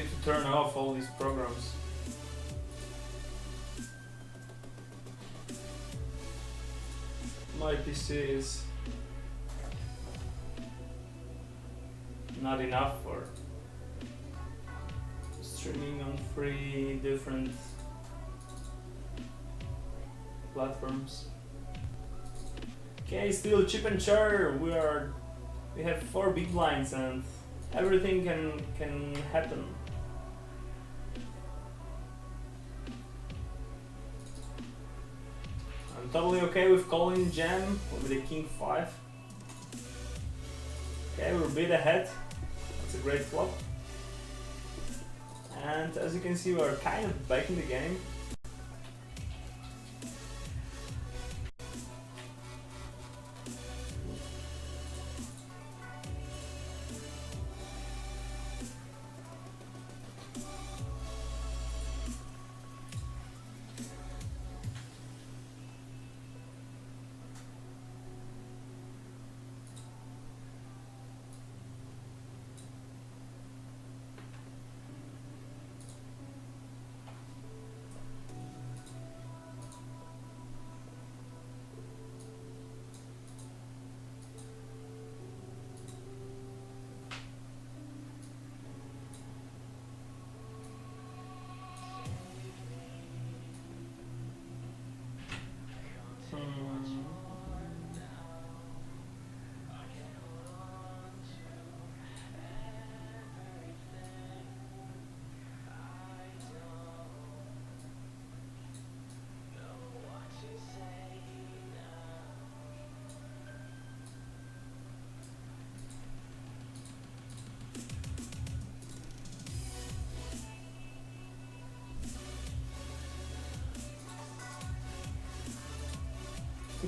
need to turn off all these programs. My PC is not enough for streaming on 3 different platforms. Okay, still chip and char. We have 4 big blinds and everything can happen. I'm totally okay with calling jam with the king 5. Okay, we're a bit ahead. That's a great flop. And as you can see, we're kind of back in the game.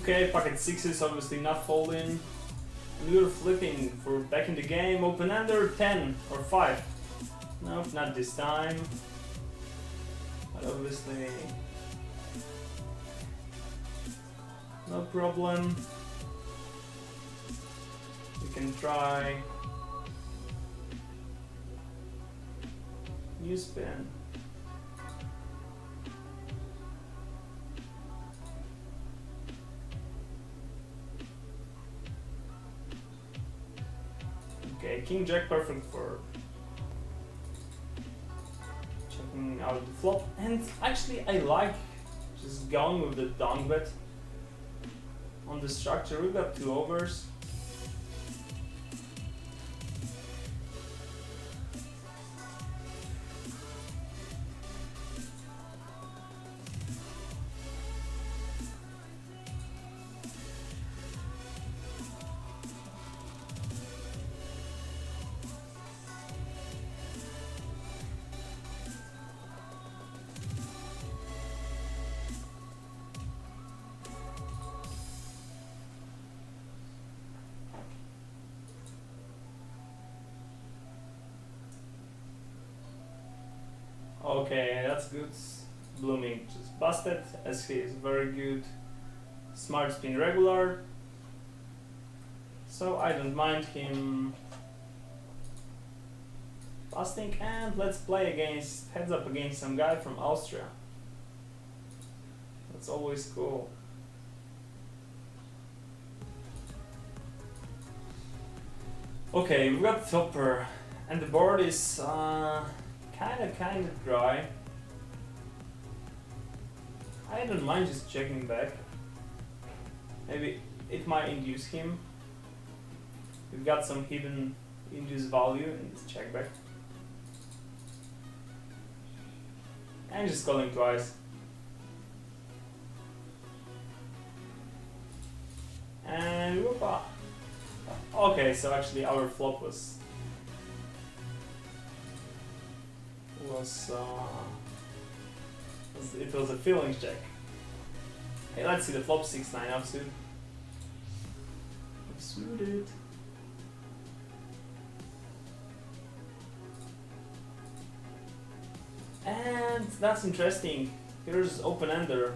Okay, pocket 6 is obviously not folding. We were flipping for back in the game. Open under 10 or 5. Nope, not this time. But obviously, no problem. We can try new spin. Okay, king jack perfect for checking out the flop, and actually I like just going with the down bet on the structure. We've got 2 overs. Okay, that's good. Blooming just busted, as he is very good smart spin regular. So I don't mind him busting, and let's play against heads up against some guy from Austria. That's always cool. Okay, we've got topper, and the board is kind of dry. I don't mind just checking back. Maybe it might induce him. We've got some hidden induced value in this check back. And just calling twice. And whoopa. Okay, so actually our flop was it was a feelings check. Hey, let's see the flop 6-9 offsuit. Suited. And that's interesting. Here's open ender.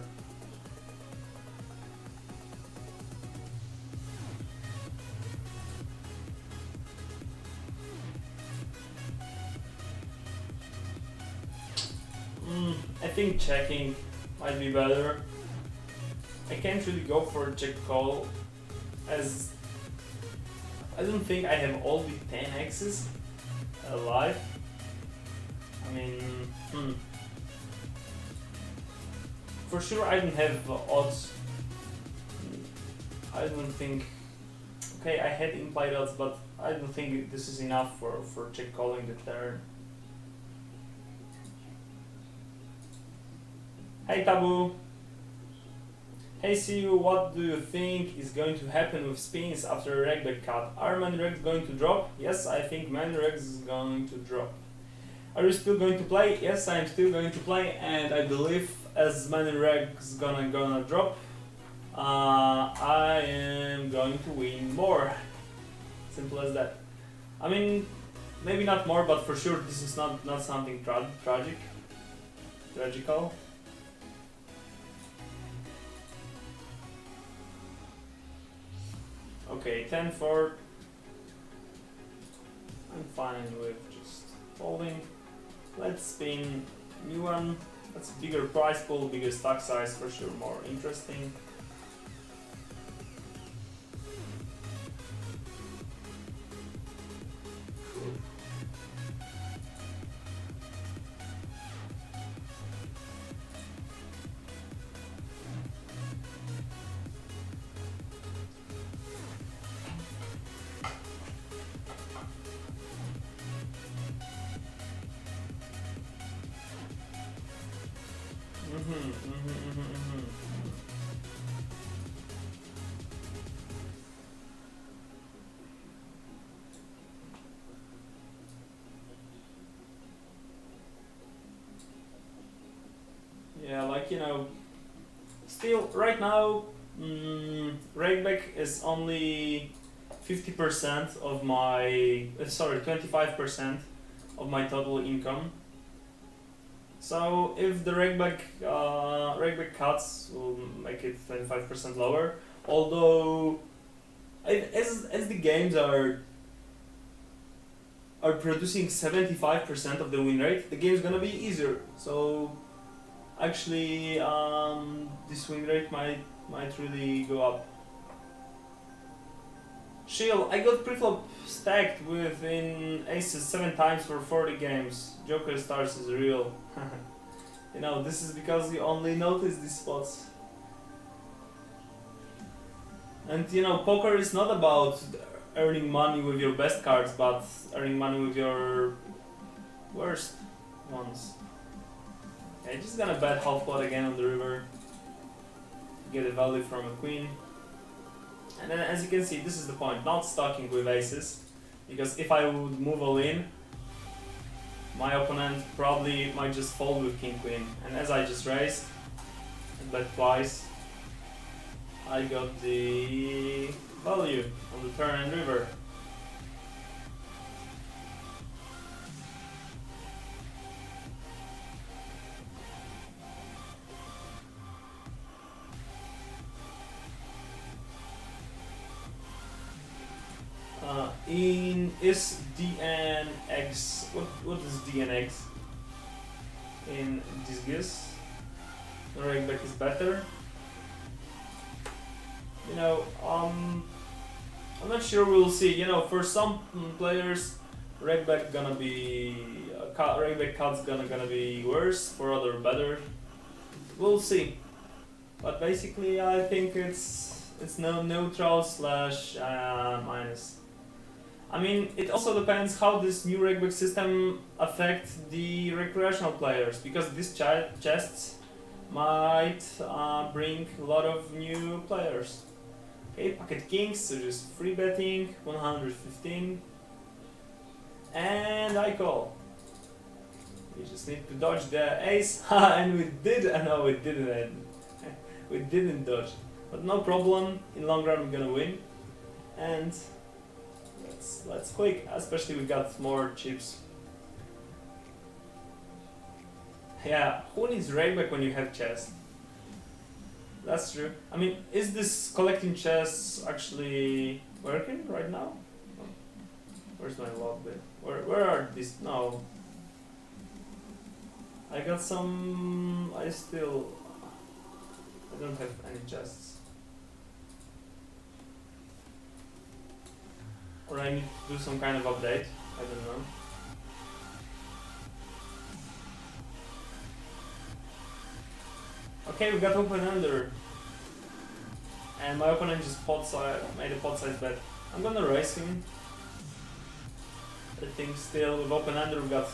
think checking might be better. I can't really go for a check call, as I don't think I have all the 10 X's alive. I mean, for sure I don't have odds. I don't think. Okay, I had implied odds, but I don't think this is enough for check calling the turn. Hey Taboo! Hey CU, what do you think is going to happen with spins after a regback cut? Are main regs going to drop? Yes, I think main regs is going to drop. Are you still going to play? Yes, I am still going to play, and I believe as main regs gonna drop, I am going to win more. Simple as that. I mean, maybe not more, but for sure this is not something tragical. Okay, 10-4. I'm fine with just folding. Let's spin new one. That's a bigger price pool, bigger stack size, for sure more interesting. Yeah, like, you know, still right now, rakeback is only 50% of my, sorry, 25% of my total income. So if the rakeback cuts will make it 25% lower, although as the games are producing 75% of the win rate, the game's gonna be easier. So actually, this win rate might really go up. Shield, I got preflop stacked within aces 7 times for 40 games. Joker Stars is real. You know, this is because you only notice these spots. And you know, poker is not about earning money with your best cards, but earning money with your worst ones. Okay, just gonna bet half pot again on the river. Get a value from a queen. And then as you can see, this is the point, not stacking with aces, because if I would move all in, my opponent probably might just fold with king queen. And as I just raised and bet twice, I got the value on the turn and river. Is DNX, what is DNX in disguise? The rakeback is better. You know, I'm not sure, we'll see. You know, for some players, rakeback gonna be rakeback cut's gonna be worse, for other better. We'll see. But basically, I think it's no neutral slash minus. I mean, it also depends how this new rakeback system affects the recreational players, because these chests might bring a lot of new players. Okay, pocket kings, so just free betting, 115, and I call. We just need to dodge the ace, and we did. No, we didn't. We didn't dodge, but no problem. In long run, we're gonna win, and let's click. Especially we got more chips. Yeah, who needs rakeback when you have chess? That's true. I mean, is this collecting chests actually working right now? Oh, where's my log bit? Where are these? No. I got some. I don't have any chests. Or I need to do some kind of update. I don't know. Okay, we got open under. And my opponent just made a pot size bet. I'm gonna raise him. I think still with open under we got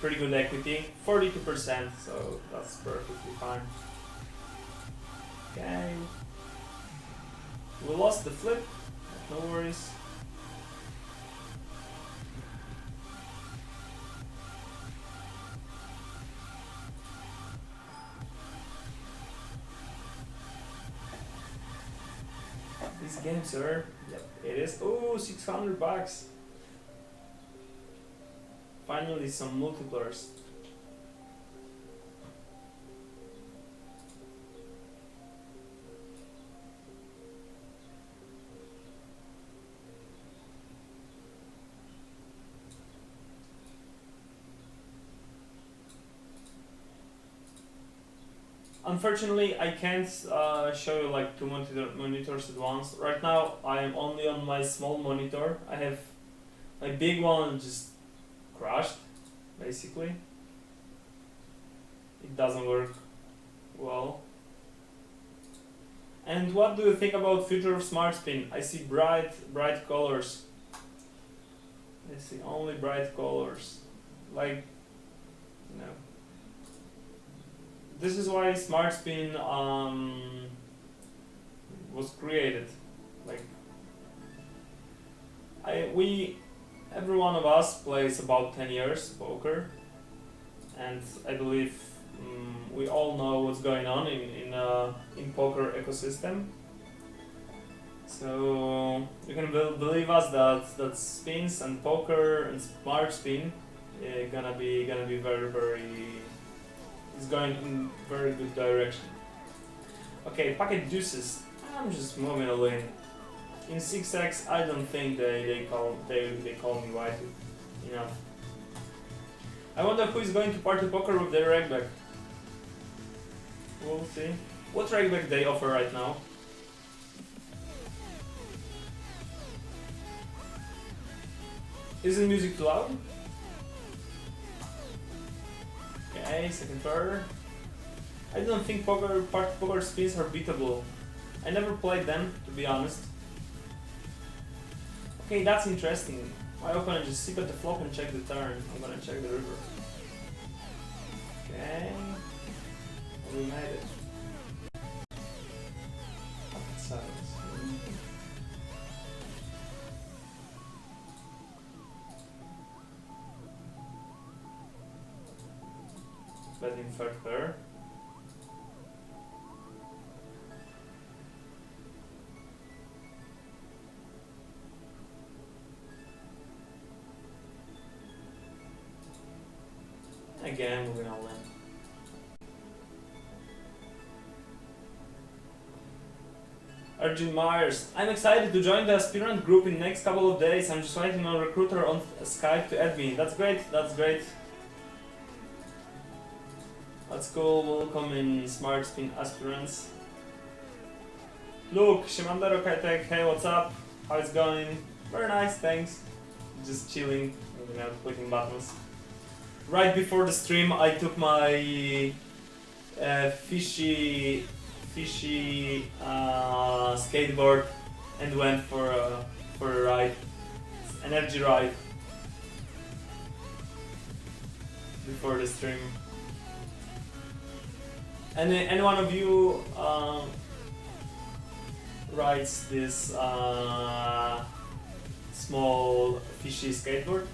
pretty good equity. 42%, so that's perfectly fine. Okay. We lost the flip, no worries. This game, sir. Yep, it is. Oh, $600. Finally, some multipliers. Unfortunately, I can't show you like two monitors at once. Right now, I am only on my small monitor. I have my big one just crashed, basically. It doesn't work well. And what do you think about future of Smart Spin? I see bright colors. I see only bright colors. Like, you know. This is why Smart Spin was created. Like, every one of us plays about 10 years poker, and I believe we all know what's going on in poker ecosystem. So you can believe us that spins and poker and Smart Spin gonna be very. It's going in very good direction. Okay, pocket deuces. I'm just moving all in. In 6x, I don't think they call me white enough. I wonder who is going to party poker with their rakeback. We'll see. What rakeback they offer right now? Isn't music too loud? Okay, second pair. I don't think party poker spins are beatable. I never played them, to be honest. Okay, that's interesting. My opponent just sit at the flop and check the turn. I'm gonna check the river. Okay. We made it. Pocket sevens. Betting third pair. Again, we're gonna win. Arjun Myers, I'm excited to join the aspirant group in next couple of days. I'm just waiting on recruiter on Skype to add me. That's great, that's great. That's cool, welcome in Smart Spin aspirants. Luke, Shimandero Kaitek, hey, what's up? How it's going? Very nice, thanks. Just chilling, you know, clicking buttons. Right before the stream, I took my fishy skateboard and went for a ride, energy ride. Before the stream. Any one of you rides this small fishy skateboard?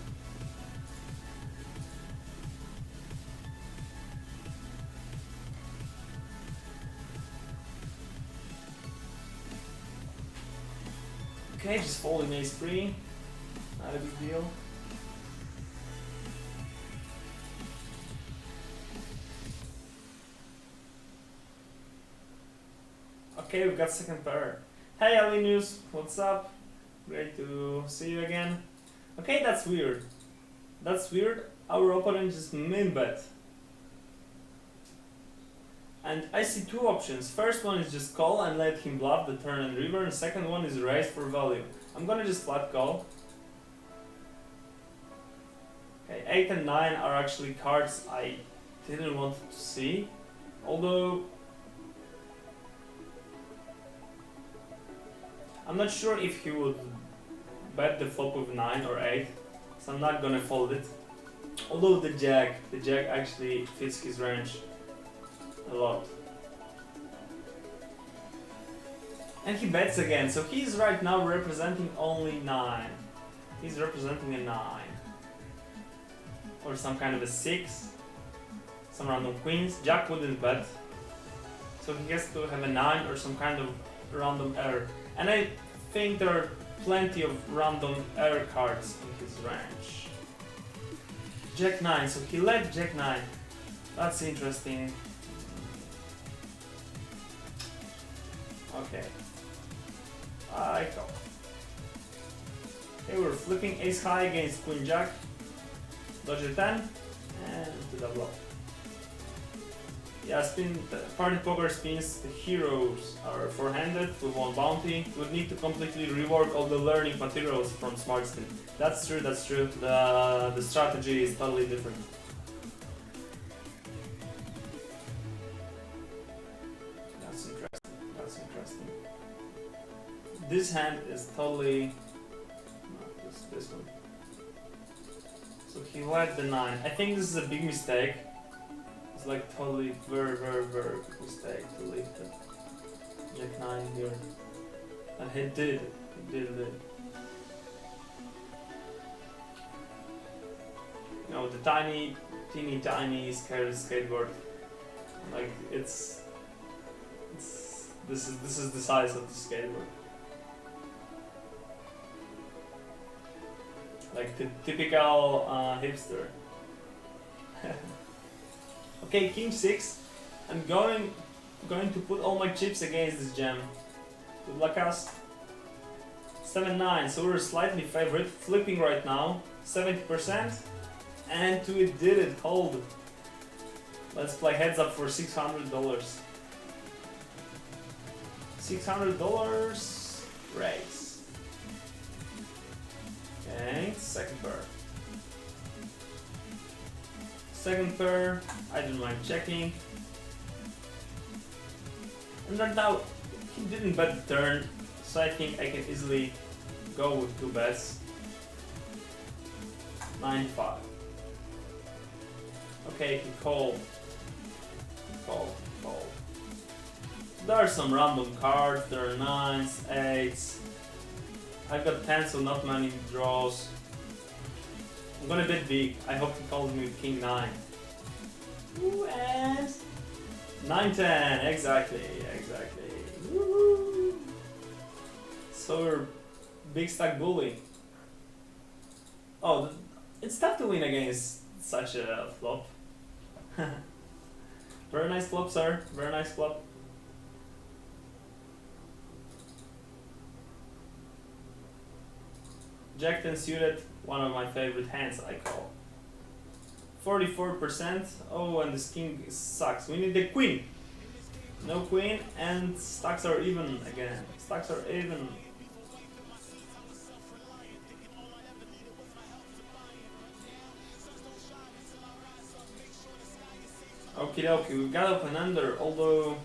Okay, just folding ace 3, not a big deal. Okay, we got second pair. Hey Alinius, what's up? Great to see you again. Okay, that's weird. That's weird. Our opponent just min bet. And I see two options. First one is just call and let him bluff the turn and river, and second one is raise for value. I'm gonna just flat call. Okay, 8 and 9 are actually cards I didn't want to see. Although I'm not sure if he would bet the flop with 9 or 8, so I'm not gonna fold it. Although the jack actually fits his range a lot. And he bets again, so he's right now representing only 9. He's representing a 9. Or some kind of a 6. Some random queens. Jack wouldn't bet. So he has to have a 9 or some kind of random error. And I think there are plenty of random error cards in his range. Jack 9, so he led Jack 9. That's interesting. Okay. I call. Okay, we're flipping ace high against queen jack. Dodger 10 and to double up. Yeah, party poker spins, the heroes are four-handed with one bounty. We would need to completely rework all the learning materials from Smart Spin. That's true, that's true. The strategy is totally different. That's interesting, that's interesting. This hand is totally... no, this one. So he led the 9. I think this is a big mistake. It's like totally very big mistake to leave the Jack 9 here. And he did. He did. You know, the teeny tiny skateboard. Like this is the size of the skateboard. Like the typical hipster. Okay, king 6. I'm going to put all my chips against this jam. Good luck us. 7-9, so we're slightly favored. Flipping right now, 70%. And to it did it, hold. Let's play heads up for $600. $600 raise. Okay, second pair. Second pair, I don't mind checking. And right now, he didn't bet the turn, so I think I can easily go with 2 bets. 9-5. Okay, he called. Called. There are some random cards, there are 9s, 8s. I've got 10s, so not many draws. I'm gonna bet big. I hope he calls me with king 9. Ooh, and 9-10, exactly. Woo-hoo. So we're big stack bully. Oh, it's tough to win against such a flop. Very nice flop, sir. Very nice flop. Jack 10 suited, one of my favorite hands I call. 44%. Oh, and this king sucks. We need the queen. No queen, and stacks are even again. Stacks are even. Okie dokie, we've got up and under, although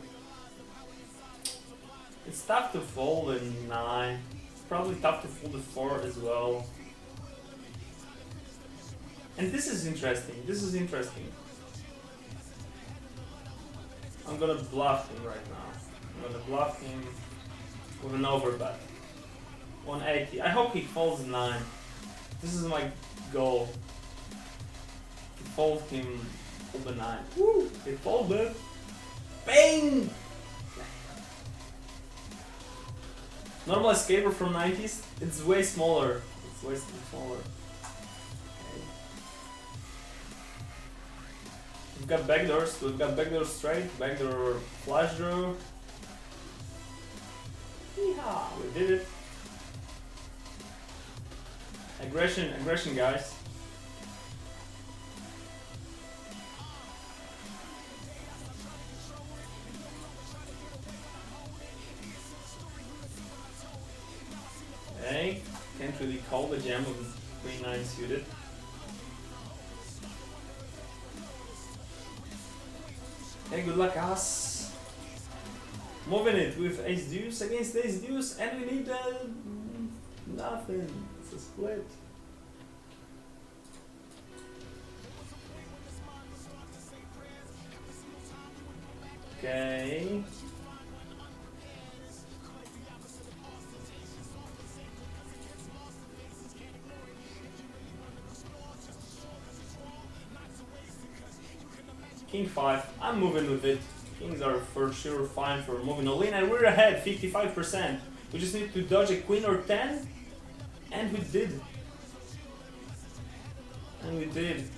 it's tough to fold in 9. It's probably tough to fold the 4 as well. And this is interesting. I'm gonna bluff him right now. I'm gonna bluff him with an overbet. 180. I hope he folds 9. This is my goal. To fold him over 9. Woo! He folded. Bang! Normal escaper from 90s, it's way smaller. Okay. We've got backdoor straight, backdoor flush draw. Yeehaw, we did it. Aggression guys. can't really call the jam with Queen 9 suited. Okay, good luck us. Moving it with Ace Deuce against Ace Deuce, and we need nothing. It's a split. Okay. King 5, I'm moving with it. Kings are for sure fine for moving all in, and we're ahead 55%. We just need to dodge a queen or 10, and we did. And we did.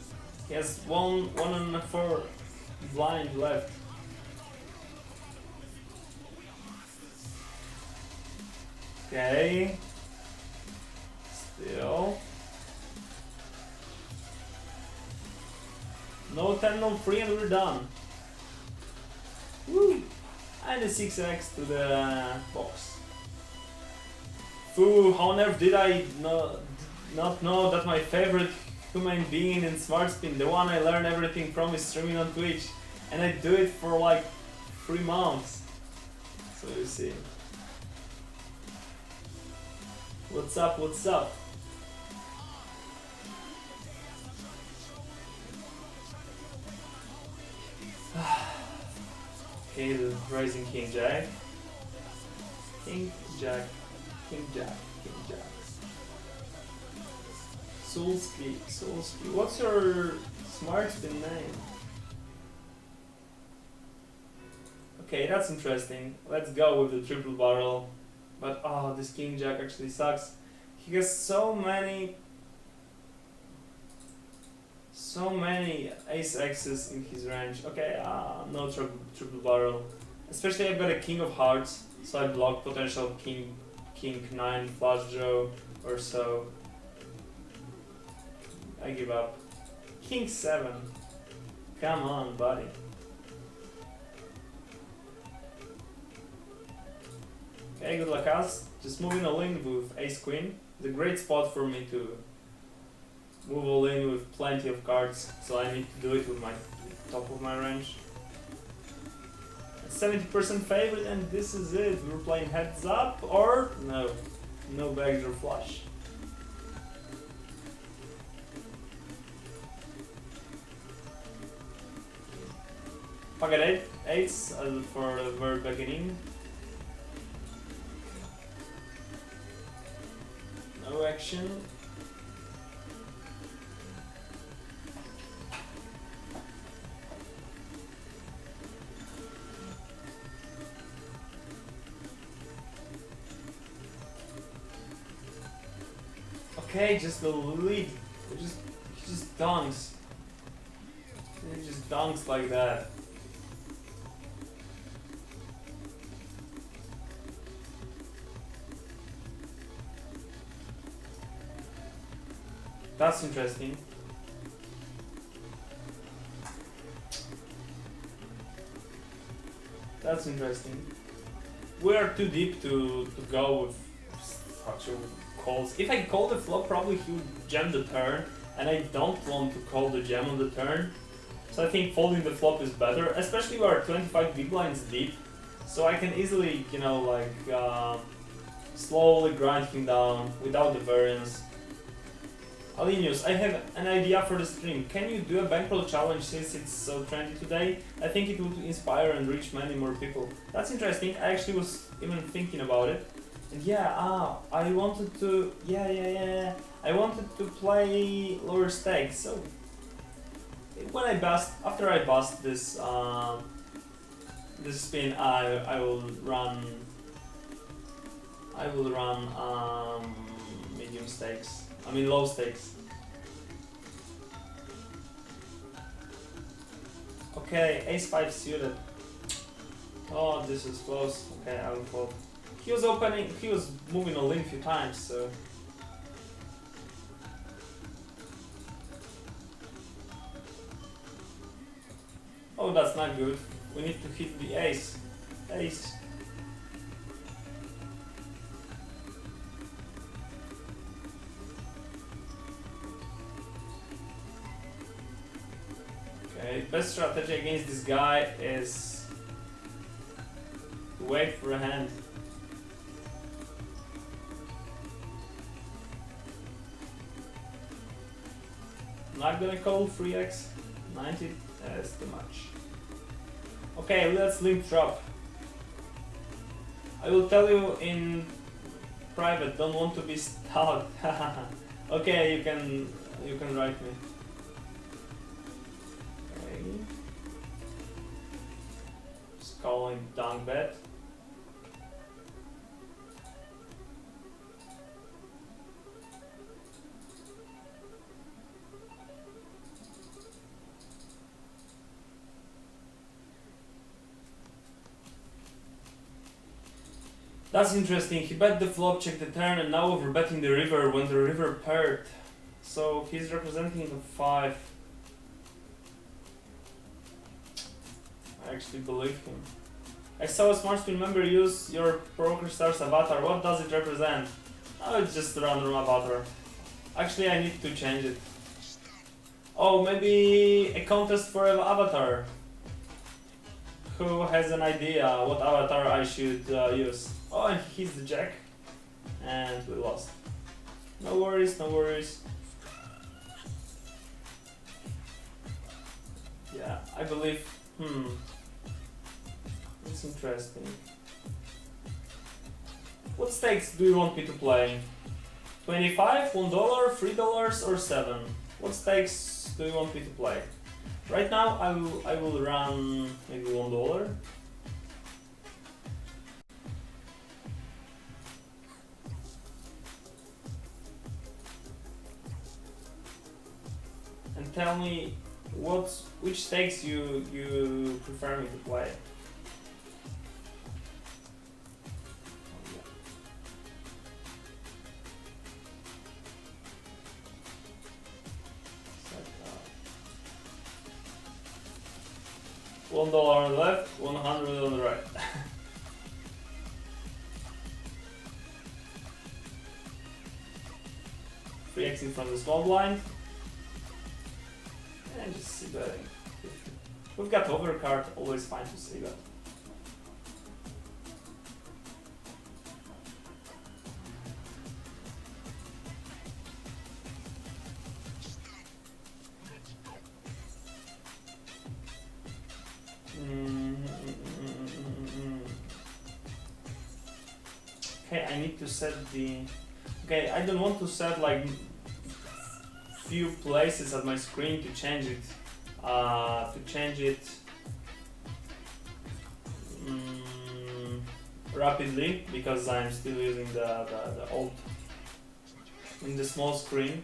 He has one and 4 blind left. Okay. Still. No 10, no 3, and we're done. Woo! And a 6x to the box. Foo, how on earth did I not know that my favorite human being in Smart Spin, the one I learned everything from, is streaming on Twitch, and I do it for like 3 months. So you see. What's up, what's up? Okay, the rising King Jack. King Jack, King Jack, King Jack. Soulski, Soulski. What's your Smart Spin name? Okay, that's interesting. Let's go with the triple barrel. But oh, this King Jack actually sucks. He has so many ace X's in his range. Okay, no triple barrel. Especially I've got a King of Hearts, so I block potential King 9 flush draw or so. I give up. King 7. Come on, buddy. Okay, good luck us. Just moving all in with Ace Queen. It's a great spot for me to move all in with plenty of cards, so I need to do it with my top of my range. 70% favorite, and this is it. We're playing heads up or no backdoor flush. Pocket 8s for the very beginning. No action. Okay, just the lead. He just dunks. He just dunks like that. That's interesting. That's interesting. We are too deep to go with structural calls. If I call the flop, probably he would jam the turn, and I don't want to call the jam on the turn. So I think folding the flop is better, especially we are 25 big blinds deep. So I can easily, you know, like slowly grind him down without the variance. Alinius, I have an idea for the stream. Can you do a bankroll challenge since it's so trendy today? I think it would inspire and reach many more people. That's interesting. I actually was even thinking about it. And yeah, I wanted to, I wanted to play lower stakes. So when after I bust this this spin, I will run medium stakes. I mean low stakes. Okay, ace 5 suited. Oh, this is close. Okay, I will fold. He was moving all in a few times, so. Oh, that's not good. We need to hit the ace. Ace. Okay, best strategy against this guy is to wait for a hand. Not gonna call 3x, 90, that's too much. Okay, let's limp drop. I will tell you in private, don't want to be stalked. Okay, you can write me. Okay. Just calling down bet. That's interesting. He bet the flop, checked the turn, and now over betting the river when the river paired. So he's representing the 5. I actually believe him. I saw a smart spin member use your PokerStars avatar. What does it represent? Oh, it's just a random avatar. Actually, I need to change it. Oh, maybe a contest for an avatar. Who has an idea what avatar I should use? Oh, and he's the jack. And we lost. No worries, no worries. Yeah, I believe, it's interesting. What stakes do you want me to play? 25, $1, $3 or 7? What stakes do you want me to play? Right now I will run maybe $1. And tell me which stakes you prefer me to play. $1 on the left, 100 on the right. 3x from the small blind. And just see betting. We've got overcard, always fine to see that. Okay, I need to set the... Okay, I don't want to set like few places at my screen to change it. Rapidly, because I'm still using the alt in the small screen.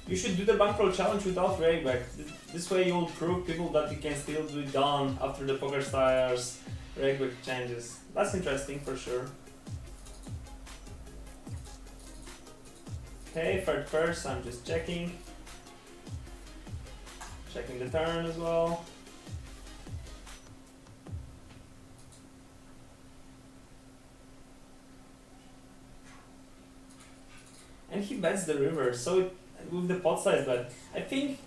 You should do the bankroll challenge without rakeback. This way you'll prove people that you can still do it down after the PokerStars rakeback changes. That's interesting for sure. Okay, third purse, I'm just checking. Checking the turn as well. And he bets the river, so with the pot size bet, I think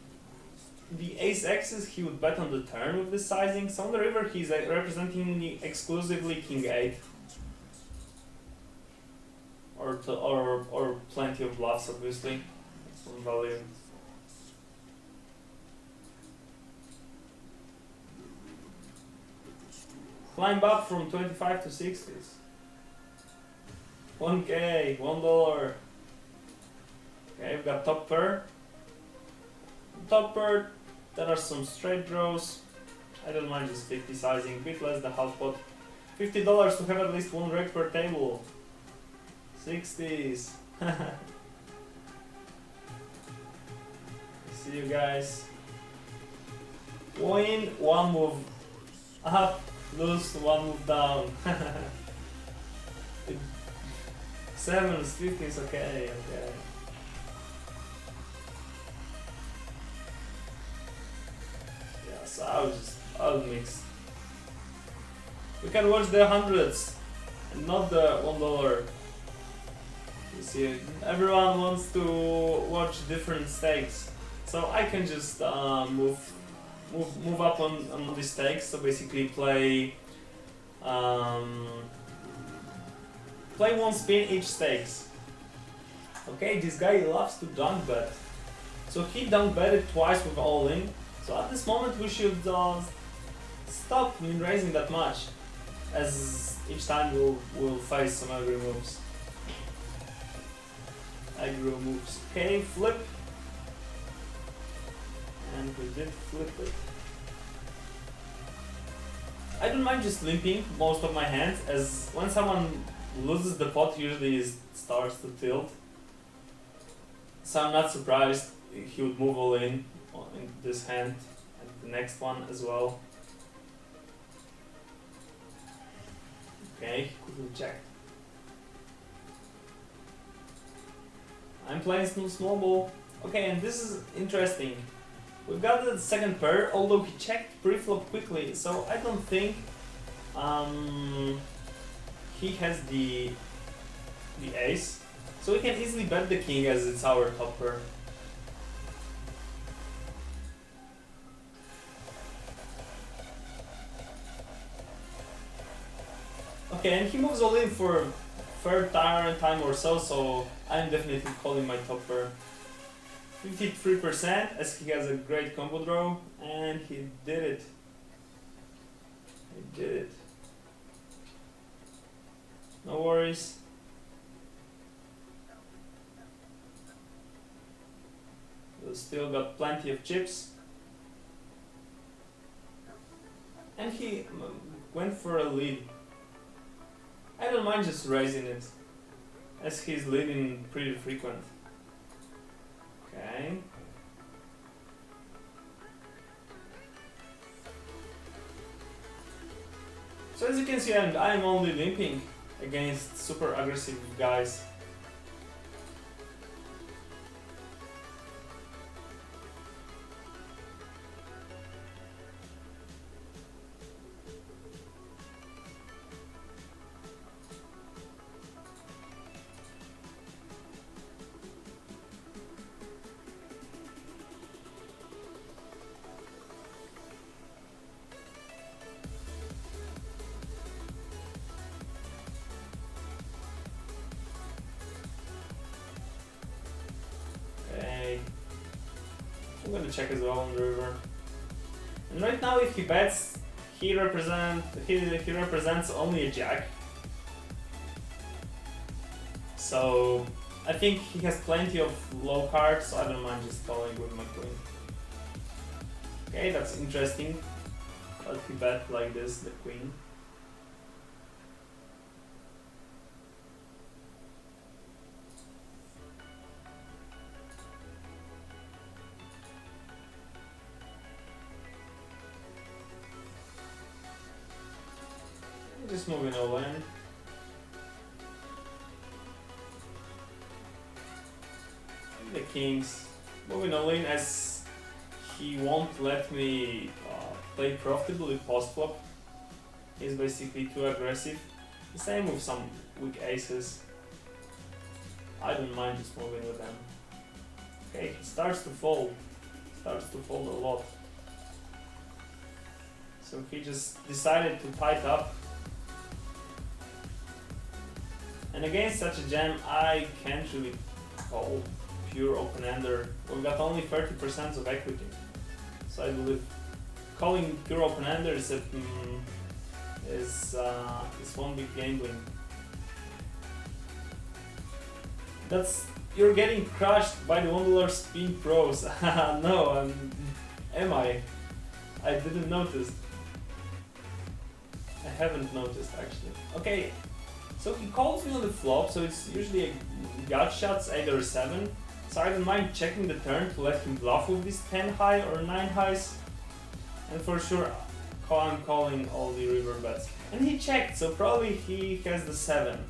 the ace axis he would bet on the turn with this sizing. So on the river he's representing exclusively king 8. Or plenty of bluffs, obviously, from value. Climb up from 25 to 60s. 1k, $1. Okay, we've got top pair. Top pair, there are some straight draws. I don't mind just 50 sizing, a bit less the half pot. $50 to have at least one rake per table. 60s. See you guys. Win one move up, lose one move down. 7s, 15s, okay. Yeah, so I'll mix. We can watch the hundreds and not the $1. You see, everyone wants to watch different stakes. So I can just move up on the stakes. So basically play play one spin each stakes. Okay, this guy loves to dunk bet. So he dunk betted twice with all in. So at this moment we should stop raising that much, as each time we'll face some aggro moves. Aggro moves. Okay, flip. And we did flip it. I don't mind just limping most of my hands, as when someone loses the pot usually it starts to tilt. So I'm not surprised he would move all in this hand and the next one as well. Okay, he could have checked. I'm playing small ball. Okay, and this is interesting. We've got the second pair, although he checked pre-flop quickly, so I don't think he has the ace. So we can easily bet the king as it's our top pair. Okay, and he moves all in for third time or so, so I'm definitely calling my top pair. 53% as he has a great combo draw, and he did it. He did it. No worries. We've still got plenty of chips. And he went for a lead. I don't mind just raising it, as he's leading pretty frequent. Okay. So as you can see, I'm only limping against super aggressive guys. I'm gonna check as well on the river. And right now, if he bets, he represents only a jack. So I think he has plenty of low cards, so I don't mind just calling with my queen. Okay, that's interesting. But he bet like this, the queen. Just moving all in. The kings moving all in, as he won't let me play profitably post flop. He's basically too aggressive. The same with some weak aces. I don't mind just moving with them. Okay, he starts to fold. Starts to fold a lot. So he just decided to tight up. And against such a jam, I can't really call pure open-ender. We've got only 30% of equity. So I believe calling pure open-ender is one big gambling. You're getting crushed by the $1 spin pros. No, am I? I didn't notice. I haven't noticed actually. Okay. So he calls me on the flop, so it's usually a gut shots 8 or 7. So I don't mind checking the turn to let him bluff with these 10 high or 9 highs. And for sure, I'm calling all the river bets. And he checked, so probably he has the 7.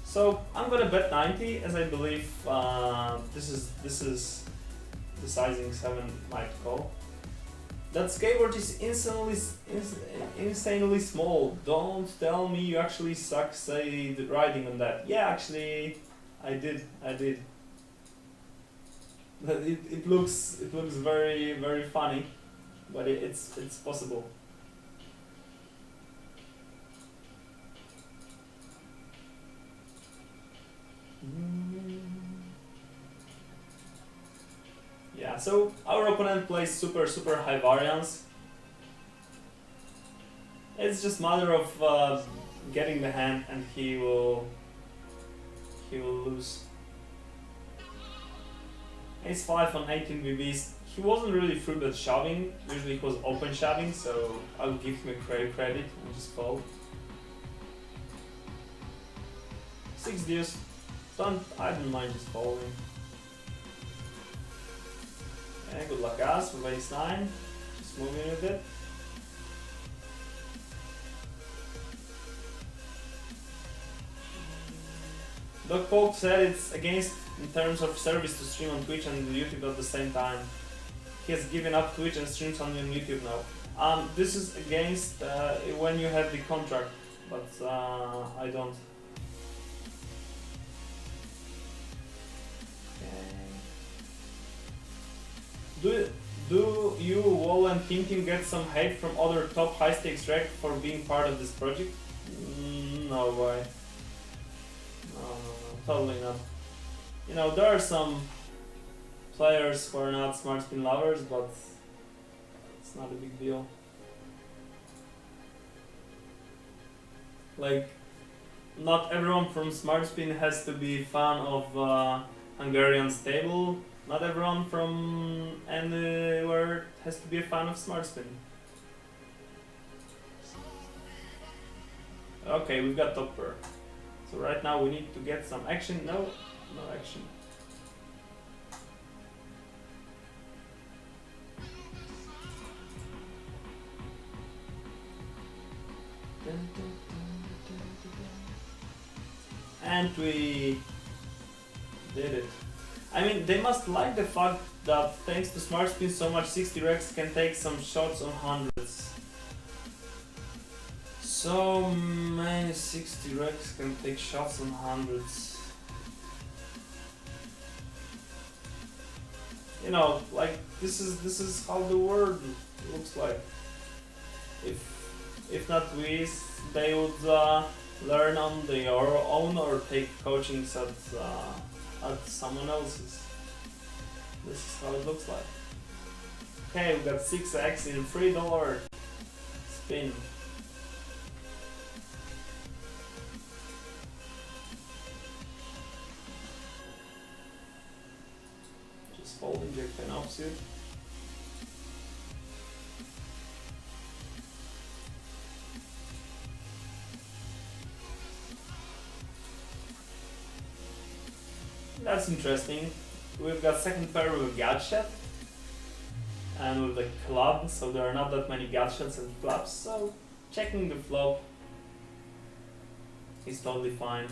So I'm gonna bet 90, as I believe this is the sizing 7 might call. That skateboard is insanely small. Don't tell me you actually succeed riding on that. Yeah, actually, I did. It looks very funny, but it's possible. Yeah, so our opponent plays super high variance. It's just matter of getting the hand, and he will lose. Ace 5 on 18 BBs. He wasn't really free bet shoving. Usually he was open shoving, so I'll give him a credit and just fold. 6 deuce. I don't mind just folding. Okay, good luck us with ace 9. Just moving a bit. Doc Pope said it's against in terms of service to stream on Twitch and YouTube at the same time. He has given up Twitch and streams only on YouTube now. This is against when you have the contract, but I don't. Okay. Do you, Wall and Team get some hate from other top high stakes rec for being part of this project? No way. No, totally not. You know, there are some players who are not smart spin lovers, but it's not a big deal. Like, not everyone from smart spin has to be fan of Hungarian stable. Not everyone from anywhere has to be a fan of smart spin. Okay, we've got top pair. So right now we need to get some action. No action. And we did it. I mean, they must like the fact that thanks to smart spin so much 60 rex can take some shots on hundreds. So many 60 rex can take shots on hundreds. You know, like this is how the world looks like. If not we, they would learn on their own or take coachings at someone else's. This is how it looks like. Okay, we got 6x in $3 spin. Just folding jack 10 offsuit. That's interesting. We've got second pair with gut shot and with the club, so there are not that many gut shots and clubs, so checking the flop is totally fine.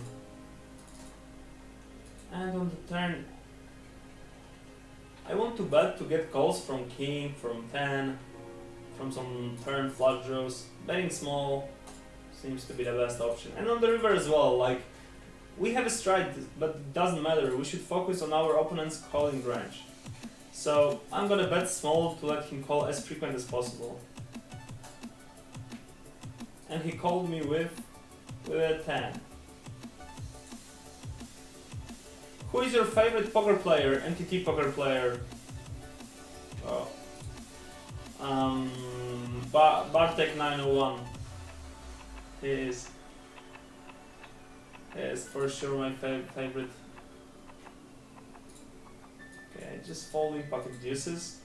And on the turn, I want to bet to get calls from king, from 10, from some turn flush draws. Betting small seems to be the best option. And on the river as well, like, we have a stride, but it doesn't matter. We should focus on our opponent's calling range. So I'm gonna bet small to let him call as frequent as possible. And he called me with a 10. Who is your favorite poker player, NTT poker player? Oh. Bartek 901. He is. Is for sure my favorite. Okay, just folding pocket deuces.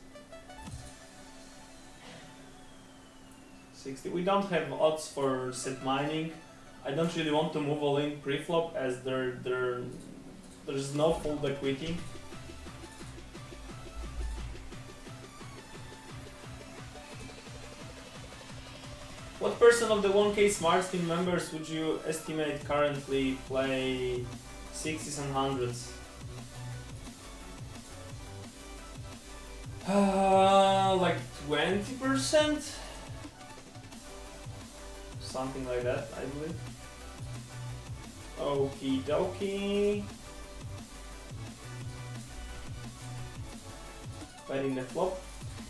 60. We don't have odds for set mining. I don't really want to move all in pre-flop as there's no fold equity. What percent of the 1K Smart Spin members would you estimate currently play 60s and 100s? Like 20%? Something like that, I believe. Okie dokie. betting the flop.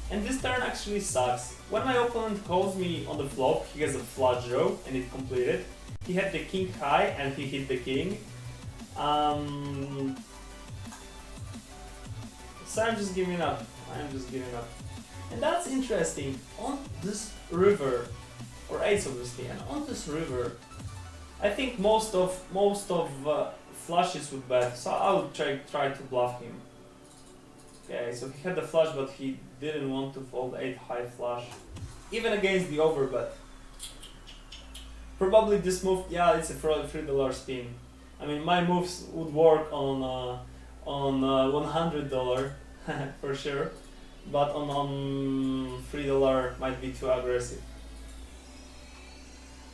And this turn actually sucks. When my opponent calls me on the flop, he has a flush draw and it completed. He had the king high and he hit the king. So I'm just giving up. And that's interesting. On this river, or ace obviously, and on this river, I think most of flushes would bet. So I would try to bluff him. Okay, so he had the flush, but he didn't want to fold 8 high flush, even against the overbet. Probably this move, yeah, it's a $3 spin. I mean, my moves would work on $100 for sure, but on $3 might be too aggressive.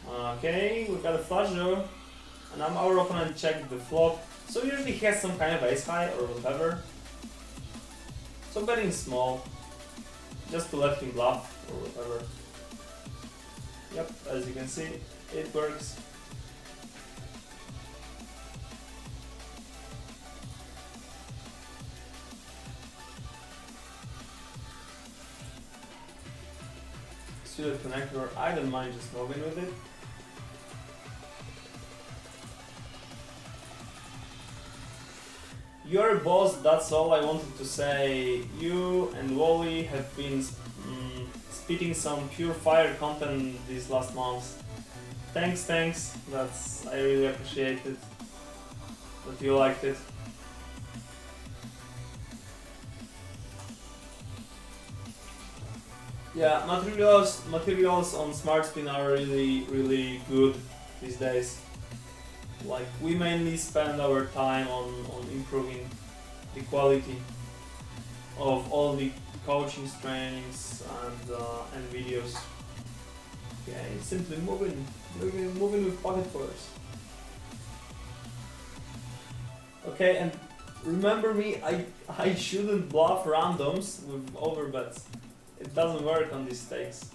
Okay, we got a flush draw, and our opponent checked the flop, so usually he has some kind of ace high or whatever. So betting small, just to let him bluff or whatever. Yep, as you can see, it works. Suited connector, I don't mind just moving with it. You're a boss, that's all I wanted to say. You and Wally have been spitting some pure fire content these last months. Thanks, I really appreciate it, that you liked it. Yeah, materials on Smart Spin are really good these days. Like, we mainly spend our time on improving the quality of all the coaching trainings and videos. Okay, simply moving with pocket fours. Okay, and remember me, I shouldn't bluff randoms with overbets. It doesn't work on these stakes.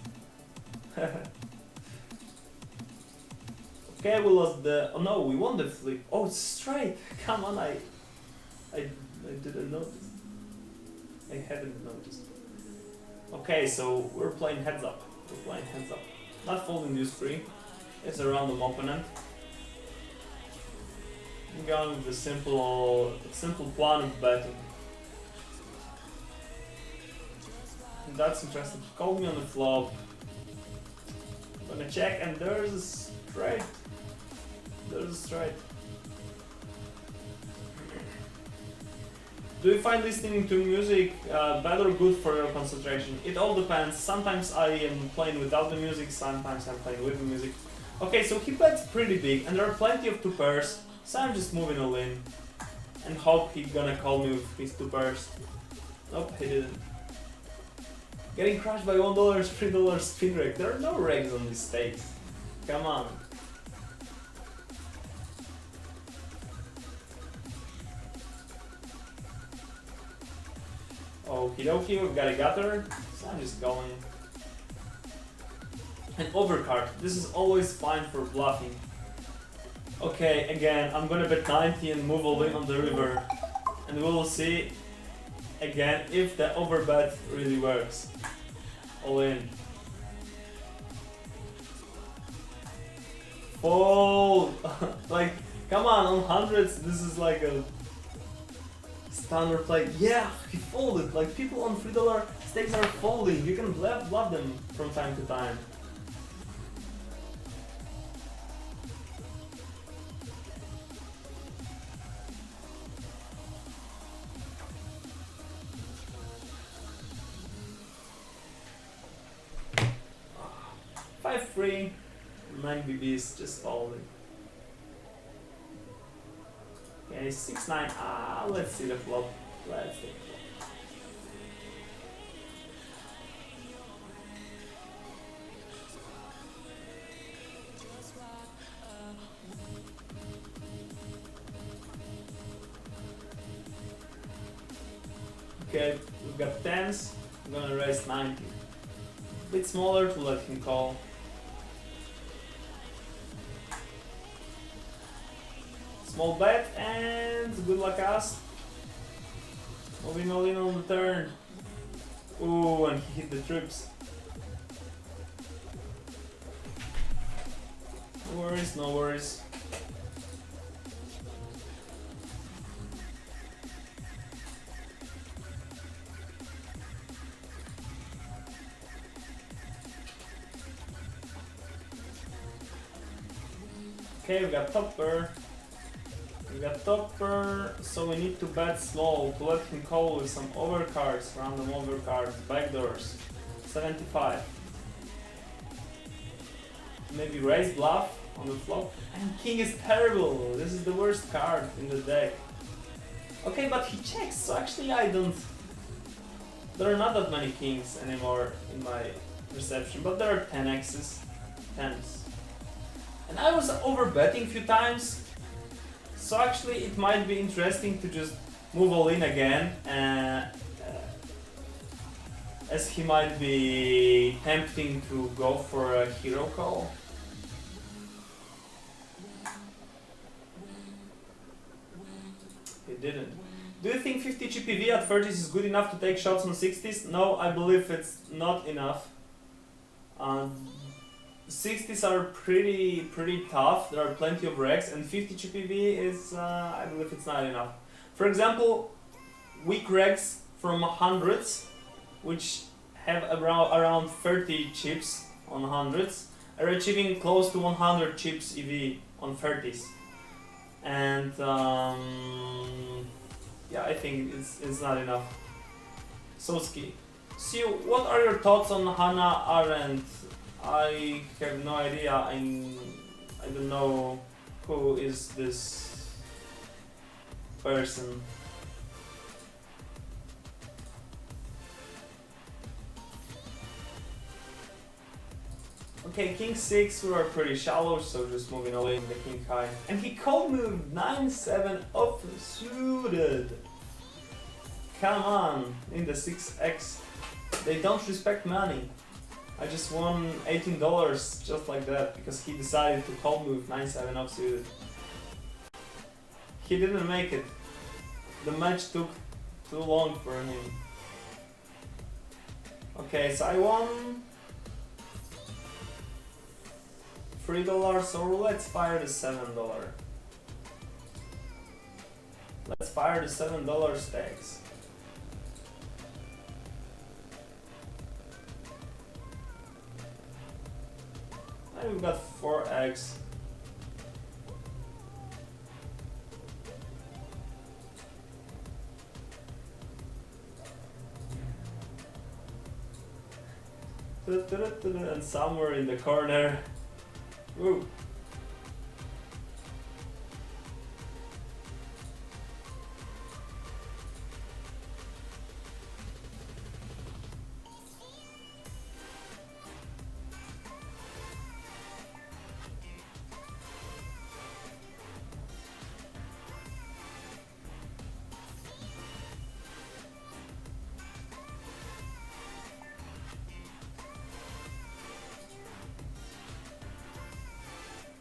Okay, we lost the... Oh no, we won the flip. Oh, it's straight. Come on, I didn't notice. I hadn't noticed. Okay, so we're playing heads up. Not folding this free. It's a random opponent. I'm going with the simple plan of betting. And that's interesting. He called me on the flop. I'm gonna check, and there's a straight. Do you find listening to music bad or good for your concentration? It all depends. Sometimes I am playing without the music, sometimes I'm playing with the music. Okay, so he bets pretty big, and there are plenty of 2 pairs, so I'm just moving all in. And hope he's gonna call me with his 2 pairs. Nope, he didn't. Getting crushed by $1, $3 spin reg. There are no regs on these stakes. Come on. Okie dokie, we've got a gutter, so I'm just going. An overcard, this is always fine for bluffing. Okay, again, I'm gonna bet 90 and move all in on the river. And we will see, again, if the overbet really works. All in. Fold! Like, come on hundreds, this is like a standard play. Yeah, he folded. Like, people on $3 stakes are folding. You can bluff them from time to time. Five free, 9 BBs, just folding. Okay, 6-9. Let's see the flop. Let's see the flop. Okay, we've got 10s. I'm gonna raise 90. A bit smaller to let him call. Small bet, and good luck us. Moving all in on the turn. Ooh, and he hit the trips. No worries, no worries. Okay, we got topper. So we need to bet small to let him call with some overcards, random overcards, backdoors. 75. Maybe raise bluff on the flop. And king is terrible. This is the worst card in the deck. Okay, but he checks, so actually I don't... There are not that many kings anymore in my reception, but there are 10 X's. 10s. And I was overbetting a few times, so actually it might be interesting to just move all in again, as he might be tempting to go for a hero call. He didn't. Do you think 50 GPV at 30s is good enough to take shots on 60s? No, I believe it's not enough. 60s are pretty tough, there are plenty of regs, and 50 GPV is, I believe it's not enough. For example, weak regs from hundreds, which have around 30 chips on hundreds, are achieving close to 100 chips EV on 30s. And yeah, I think it's not enough. Soski, Siu, what are your thoughts on Hannah Arendt? I have no idea. I don't know who is this person. Okay, king 6, we are pretty shallow, so just moving away in the king high. And he cold moved 9-7 offsuited. Come on, in the 6x. They don't respect money. I just won $18 just like that because he decided to call move 9-7 offsuited. He didn't make it. The match took too long for him. Okay, so I won $3, so let's fire the $7. Let's fire the $7 stacks. And we've got 4x. And somewhere in the corner. Woo.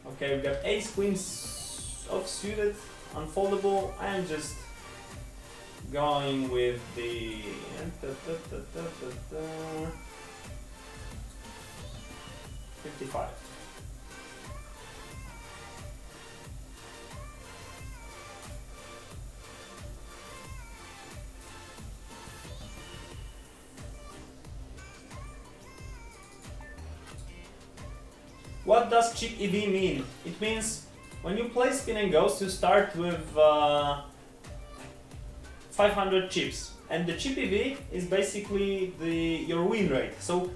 Okay, we've got ace queens offsuited, unfoldable. I am just going with the 55. What does chip EV mean? It means when you play Spin&Goes, you start with 500 chips, and the chip EV is basically your win rate. So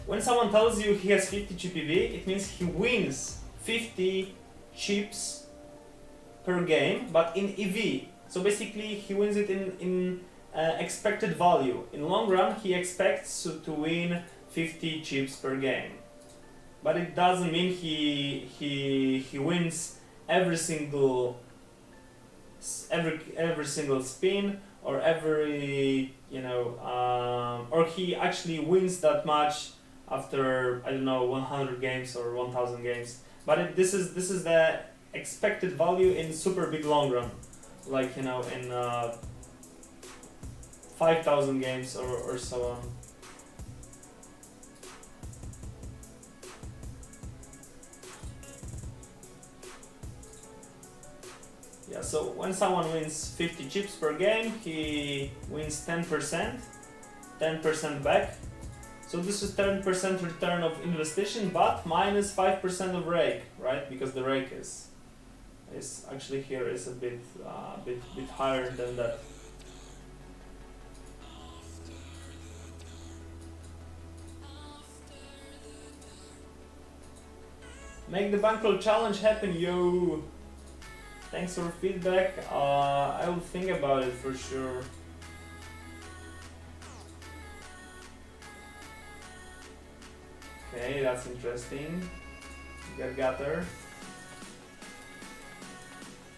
when someone tells you he has 50 chip EV, it means he wins 50 chips per game, but in EV. So basically he wins it in expected value. In long run, he expects to win 50 chips per game. But it doesn't mean he wins every single spin or every or he actually wins that much after, I don't know, 100 games or 1000 games. But this is the expected value in super big long run, like in 5,000 games or so on. Yeah, so when someone wins 50 chips per game, he wins 10%, 10% back. So this is 10% return of investigation, but minus 5% of rake, right? Because the rake is actually here is a bit higher than that. Make the bankroll challenge happen, yo! Thanks for feedback. I will think about it for sure. Okay, that's interesting. Get gutter.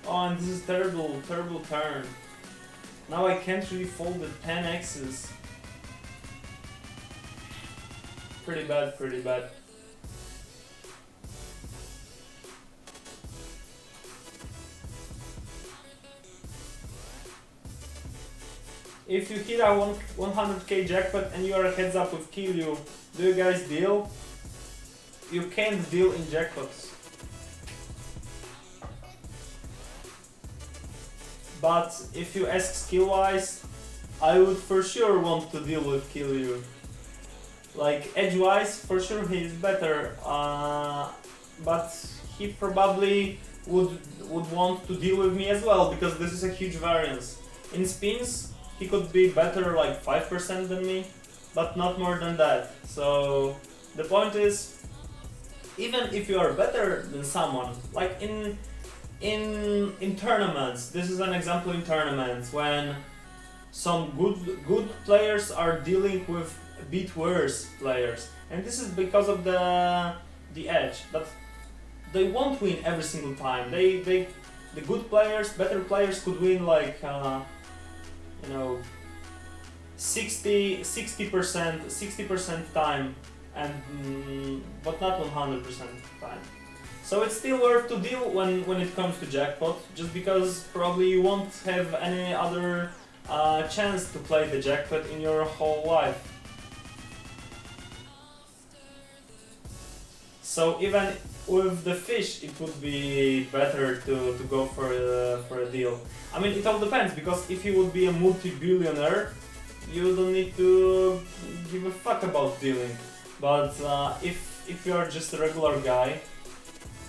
Oh, and this is terrible turn. Now I can't really fold the 10 X's. Pretty bad. If you hit a 100k jackpot and you are heads up with kill you, do you guys deal? You can't deal in jackpots. But if you ask skill wise, I would for sure want to deal with kill you. Like edge wise, for sure he is better, but he probably would want to deal with me as well, because this is a huge variance. In spins, he could be better like 5% than me, but not more than that. So the point is, even if you are better than someone, like in tournaments, this is an example in tournaments when some good players are dealing with a bit worse players, and this is because of the edge that they won't win every single time. The good players, better players could win like 60% time, and but not 100% time. So it's still worth to deal when it comes to jackpot, just because probably you won't have any other chance to play the jackpot in your whole life. So even with the fish, it would be better to go for a deal. I mean, it all depends, because if you would be a multi-billionaire, you don't need to give a fuck about dealing. But if you are just a regular guy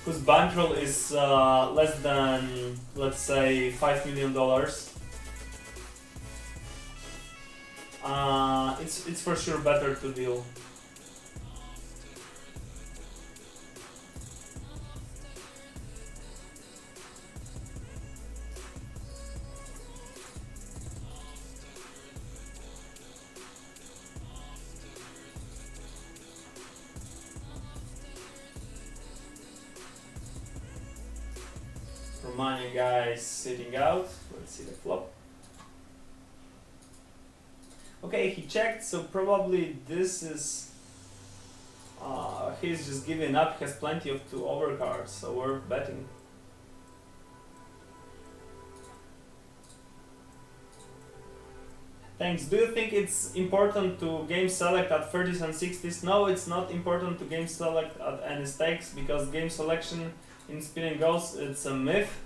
whose bankroll is less than, let's say, $5 million, it's for sure better to deal. Romania guys sitting out. Let's see the flop. Okay, he checked, so probably this is he's just giving up. He has plenty of 2 overcards, so we're betting. Thanks. Do you think it's important to game select at 30s and 60s? No, it's not important to game select at any stakes, because game selection in Spin&Goes, it's a myth,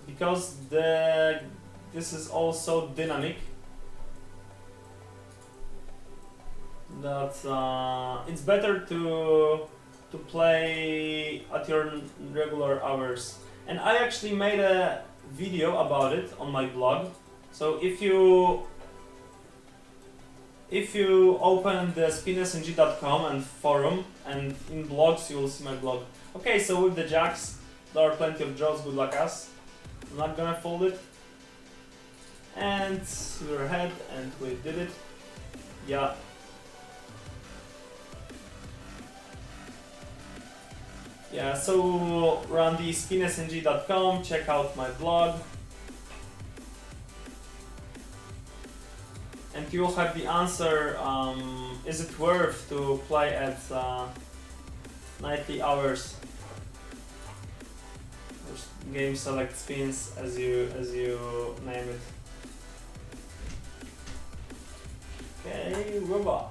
because this is also dynamic. That it's better to play at your regular hours. And I actually made a video about it on my blog. So if you open the spin&G.com and forum, and in blogs you will see my blog. Okay, so with the jacks, there are plenty of draws, good luck us. I'm not gonna fold it. And we're ahead, and we did it. Yeah. Yeah, so run the spin&G.com, check out my blog. And you will have the answer, is it worth to play at nightly hours? Or game select spins, as you name it. Okay, rubber.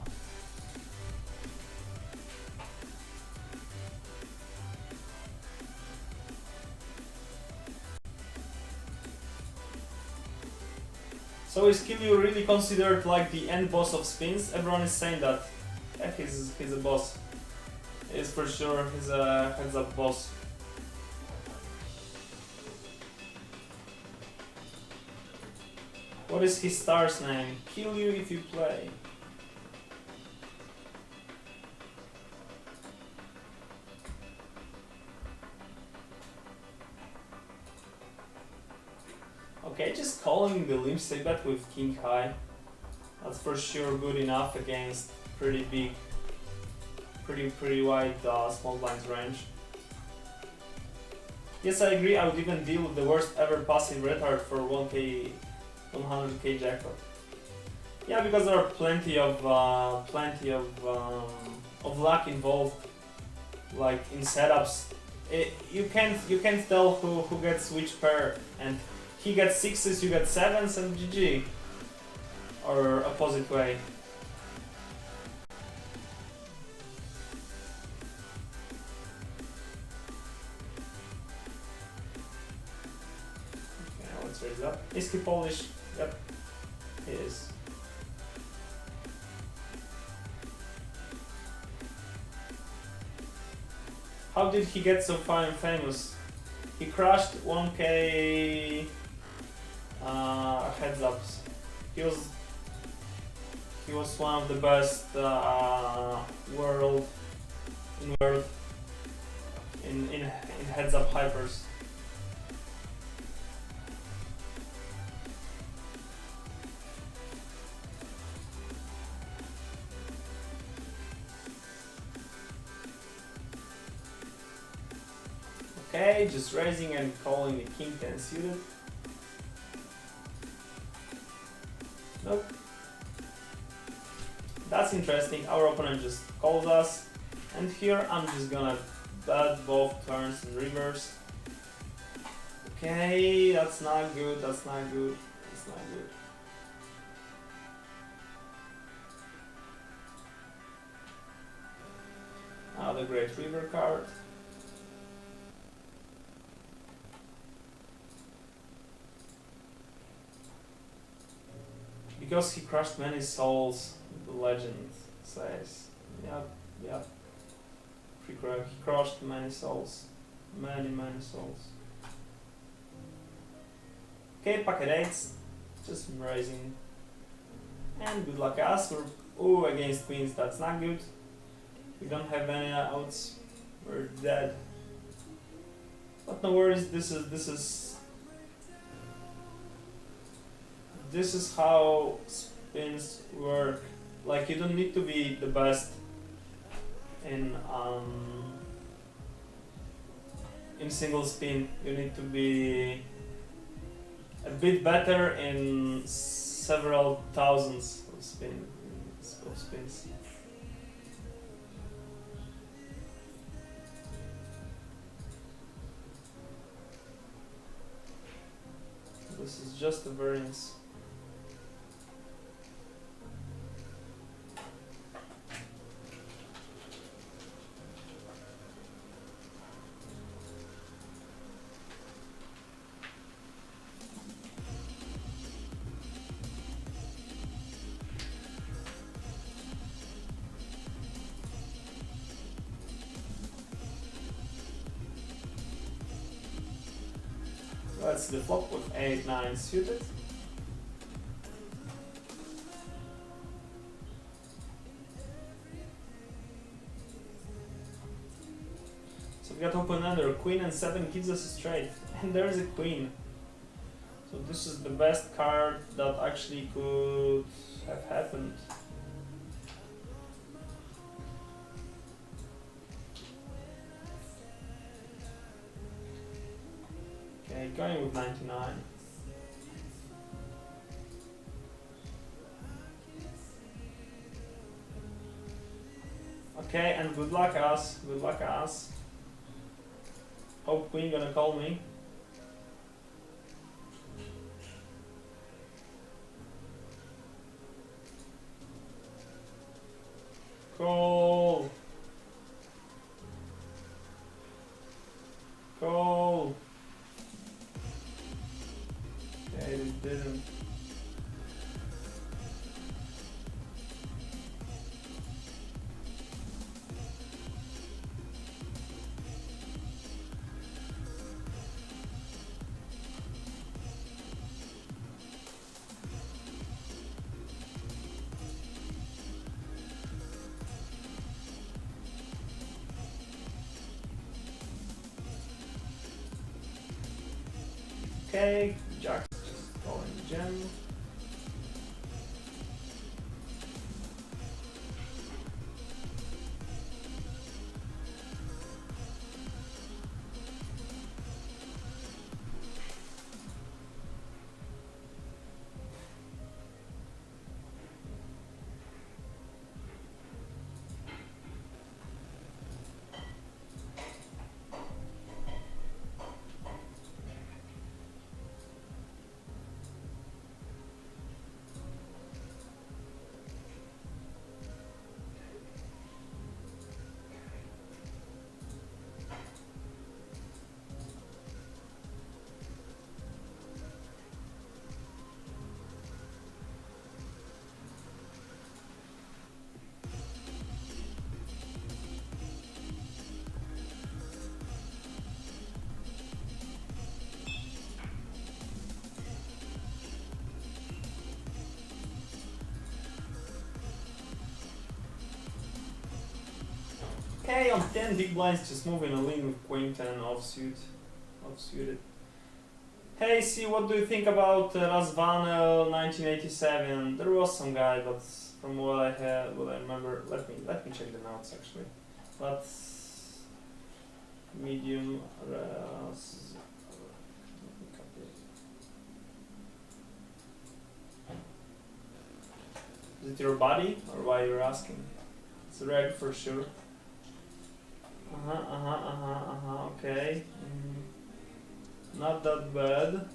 So is Kilyu really considered like the end boss of spins? Everyone is saying that. Yeah, he's a boss. He's for sure, he's a heads up boss. What is his star's name? Kill you if you play. Okay, just calling the limb bet with king high. That's for sure good enough against pretty big, pretty wide small blinds range. Yes, I agree. I would even deal with the worst ever passive retard for 1k, 100k jackpot. Yeah, because there are plenty of luck involved, like in setups. You can't tell who gets which pair, and he gets sixes, you get sevens, and GG, or opposite way. Okay, let's raise up. Is he Polish? Yep, he is. How did he get so famous? He crushed 1k heads ups. He was one of the best world in heads up hypers. Okay, just raising and calling the king 10 suited. Nope. That's interesting. Our opponent just calls us, and here I'm just gonna bet both turns in reverse. Okay, that's not good. That's not good. That's not good. Now the great river card. Because he crushed many souls, the legend says. Yep, yep. He crushed many souls. Many souls. Okay, pocket eights. Just raising. And good luck us. We're against queens, that's not good. We don't have any outs. We're dead. But no worries, this is how spins work. Like, you don't need to be the best in single spin. You need to be a bit better in several thousands of spins. This is just a variance. Let's see the flop with 8-9 suited. So we got open under, queen and 7 gives us a straight, and there's a queen. So this is the best card that actually could have happened. Okay, going with 99. Okay, and good luck us, good luck us. Hope queen gonna call me. Call. Call. Okay, it didn't. Okay, Jack just calling gem. Okay, on 10 big blinds, just moving a lean with queen 10 offsuited. Hey, see, what do you think about Razvanel 1987? There was some guy, but from what I remember, let me check the notes actually. But medium Raz. Is it your body or why you're asking? It's a reg for sure. Okay. Not that bad.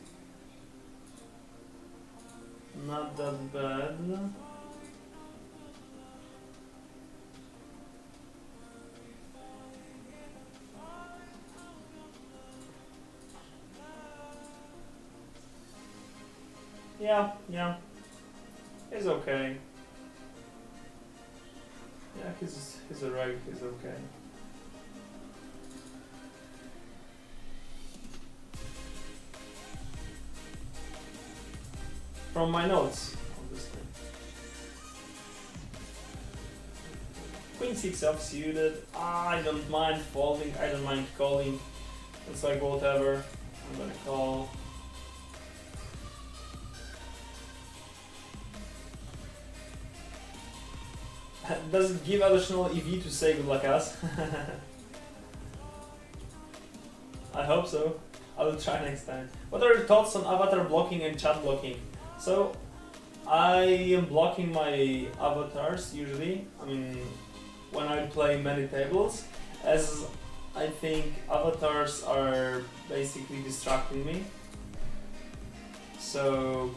Not that bad. Yeah. He's okay. Yeah, he's a reg, he's okay. From my notes, obviously. Queen 6 offsuited. I don't mind folding, I don't mind calling. It's like whatever. I'm gonna call. Does it give additional EV to say good luck us? I hope so. I will try next time. What are your thoughts on avatar blocking and chat blocking? So, I am blocking my avatars usually. I mean, when I play many tables, as I think avatars are basically distracting me. So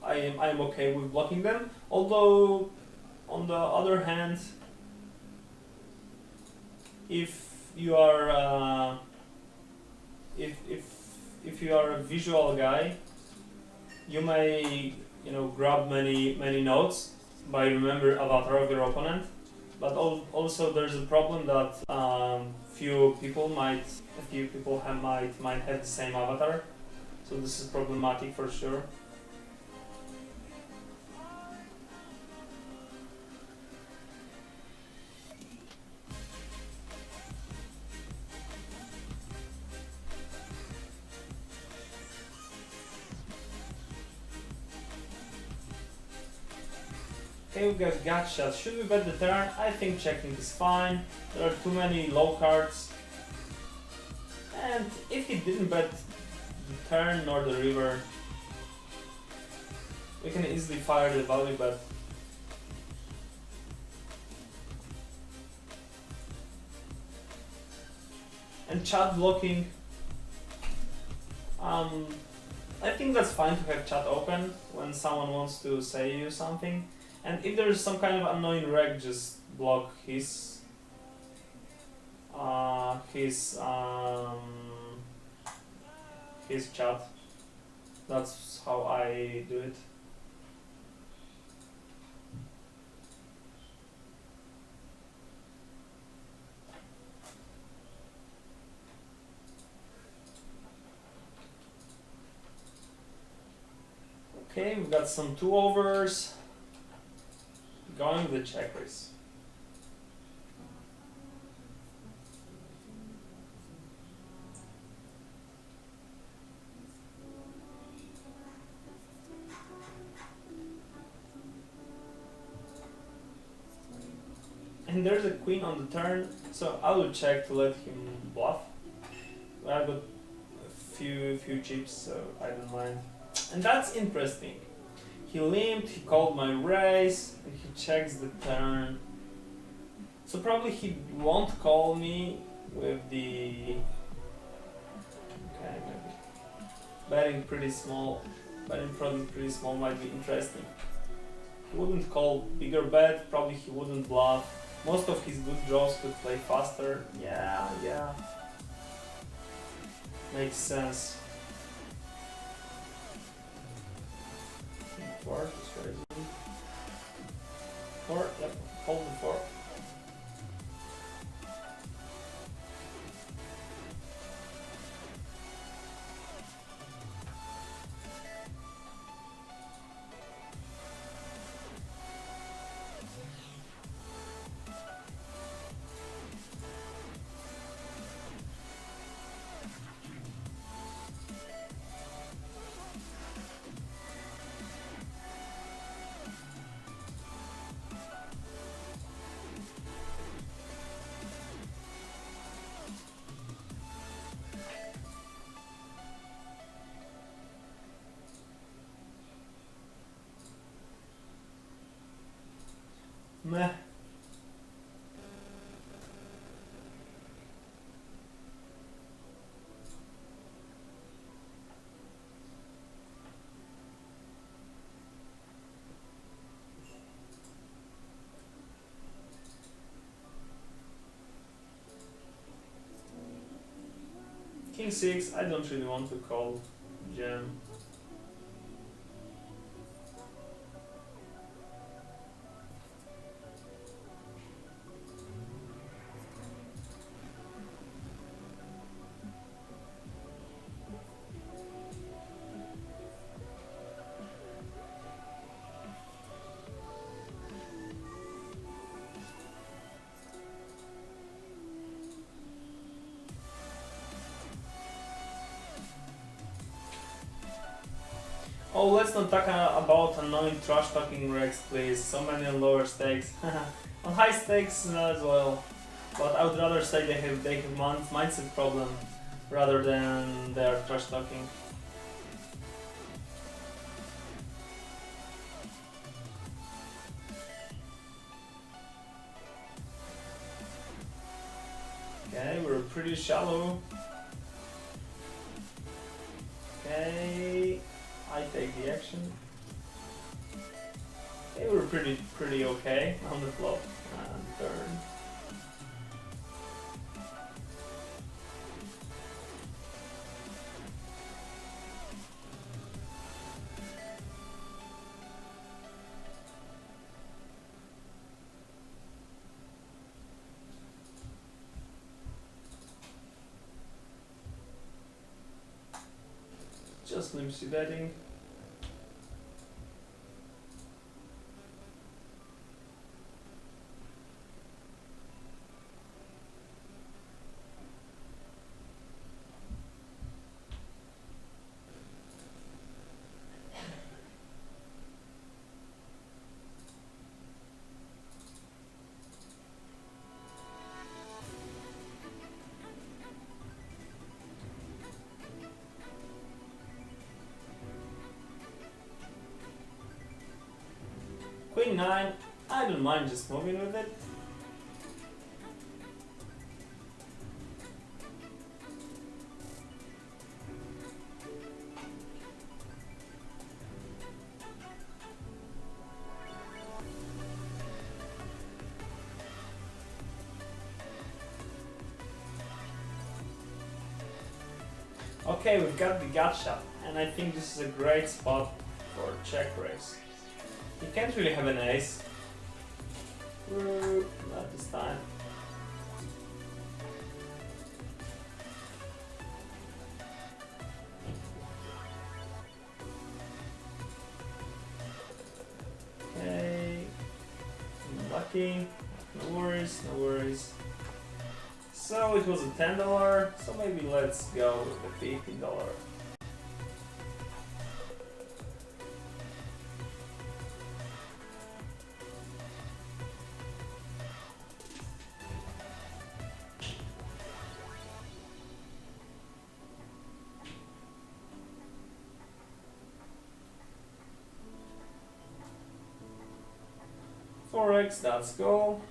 I'm okay with blocking them. Although, on the other hand, if you are if you are a visual guy, you may grab many notes by remember avatar of your opponent. But also there's a problem that few people might have the same avatar, so this is problematic for sure. Okay, we got gotcha. Should we bet the turn? I think checking is fine. There are too many low cards. And if he didn't bet the turn nor the river, we can easily fire the value bet. And chat blocking, I I think that's fine to have chat open when someone wants to say you something. And if there's some kind of annoying reg, just block his chat. That's how I do it. Okay, we've got some 2-overs. Going with the check raise. And there's a queen on the turn, so I will check to let him bluff. I've got a few chips, so I don't mind. And that's interesting. He limped, he called my raise, and he checks the turn. So probably he won't call me with the... Okay, maybe. Betting pretty small. Betting probably pretty small might be interesting. He wouldn't call bigger bet, probably he wouldn't bluff. Most of his good draws could play faster. Yeah. Makes sense. 4, just raising. 4, yep, hold the 4. Meh. King 6, I don't really want to call jam. Oh, let's not talk about annoying trash talking regs, please. So many on lower stakes. On high stakes as well. But I would rather say they have mindset problem rather than they are trash talking. Okay, we're pretty shallow. Okay, I take the action. Okay, we're pretty okay on the flop and turn. Just limpsy betting. Queen 9, I don't mind just moving with it. Okay, we've got the gotcha, and I think this is a great spot for a check raise. You can't really have an ace. Not this time. Okay, lucky. No worries, no worries. So it was a $10, so maybe let's go with the $50. Forex, let's go.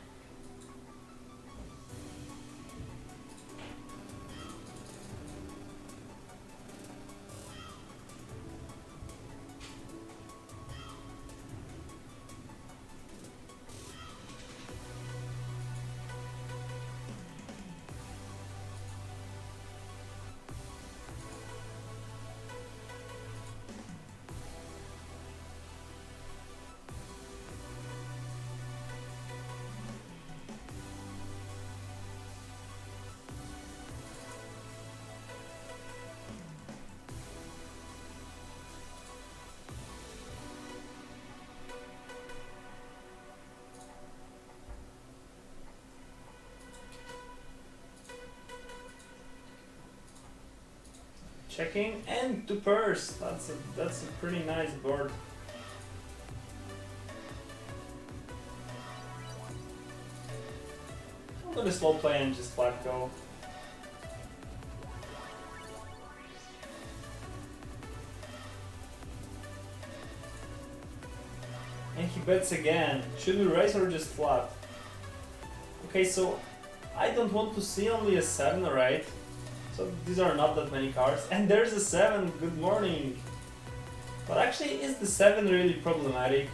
Checking and two pairs. That's a pretty nice board. I'm gonna slow play and just flat go. And he bets again. Should we raise or just flat? Okay, so I don't want to see only a 7 or 8. So these are not that many cards. And there's a 7, good morning. But actually, is the 7 really problematic?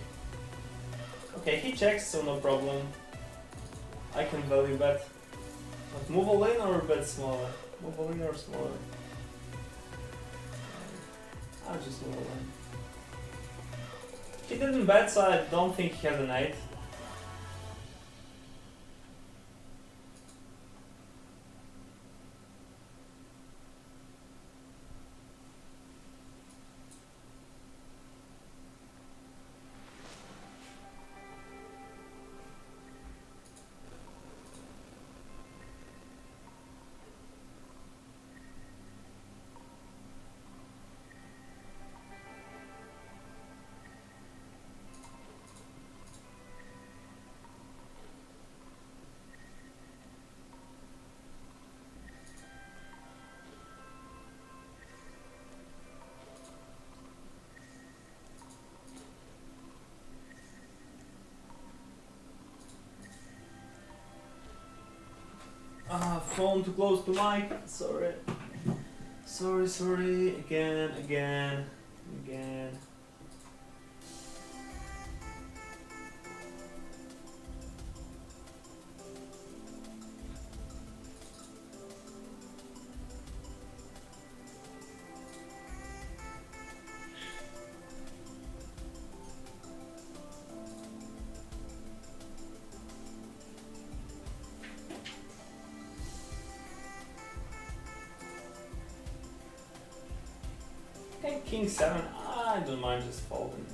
Okay, he checks, so no problem. I can value bet. But move all in or bet smaller? Move all in or smaller? I'll just move all in. He didn't bet, so I don't think he has an 8. Phone too close to mic. Sorry. Sorry. Again. Okay, King 7. I don't mind just folding.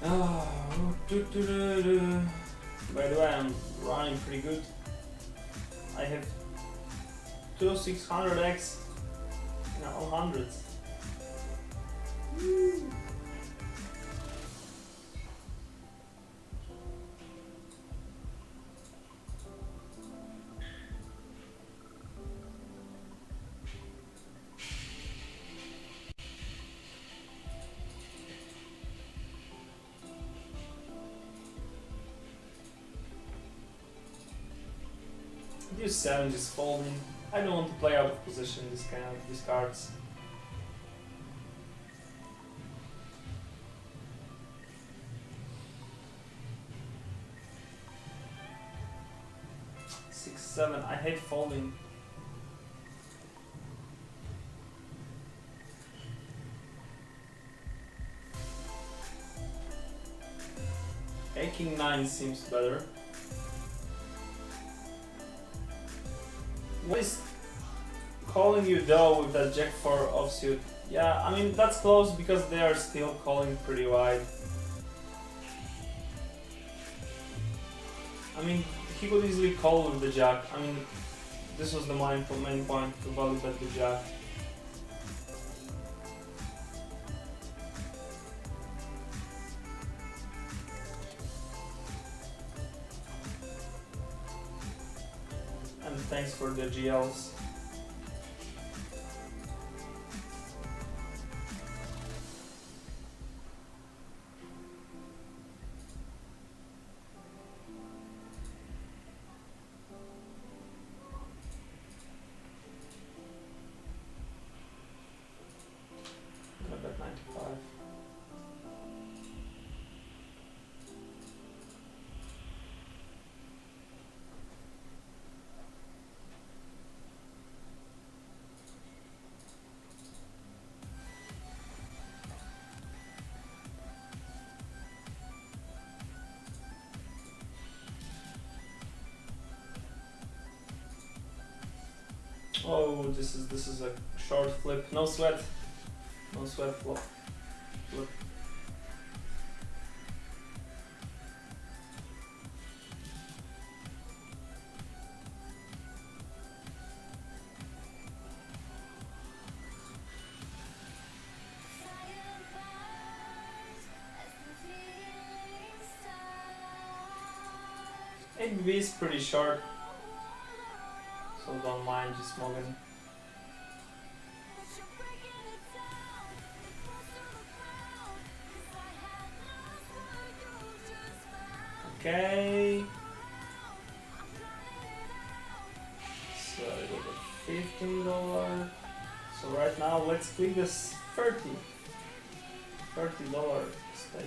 Oh, by the way, I'm running pretty good. I have two 600x in all hundreds. Use 7 just folding. I don't want to play out of position these cards. Six, 7. I hate folding. King 9 seems better. What is calling you though with that Jack 4 offsuit? Yeah, I mean that's close because they are still calling pretty wide. I mean, he could easily call with the Jack. I mean, this was the main point to value bet the Jack. And thanks for the GLs. I bet 95. Oh, this is a short flip. No sweat. No sweat flip. ABB is pretty short, so don't mind just smoking. Okay. So I got $15. So right now let's click this $30 stake.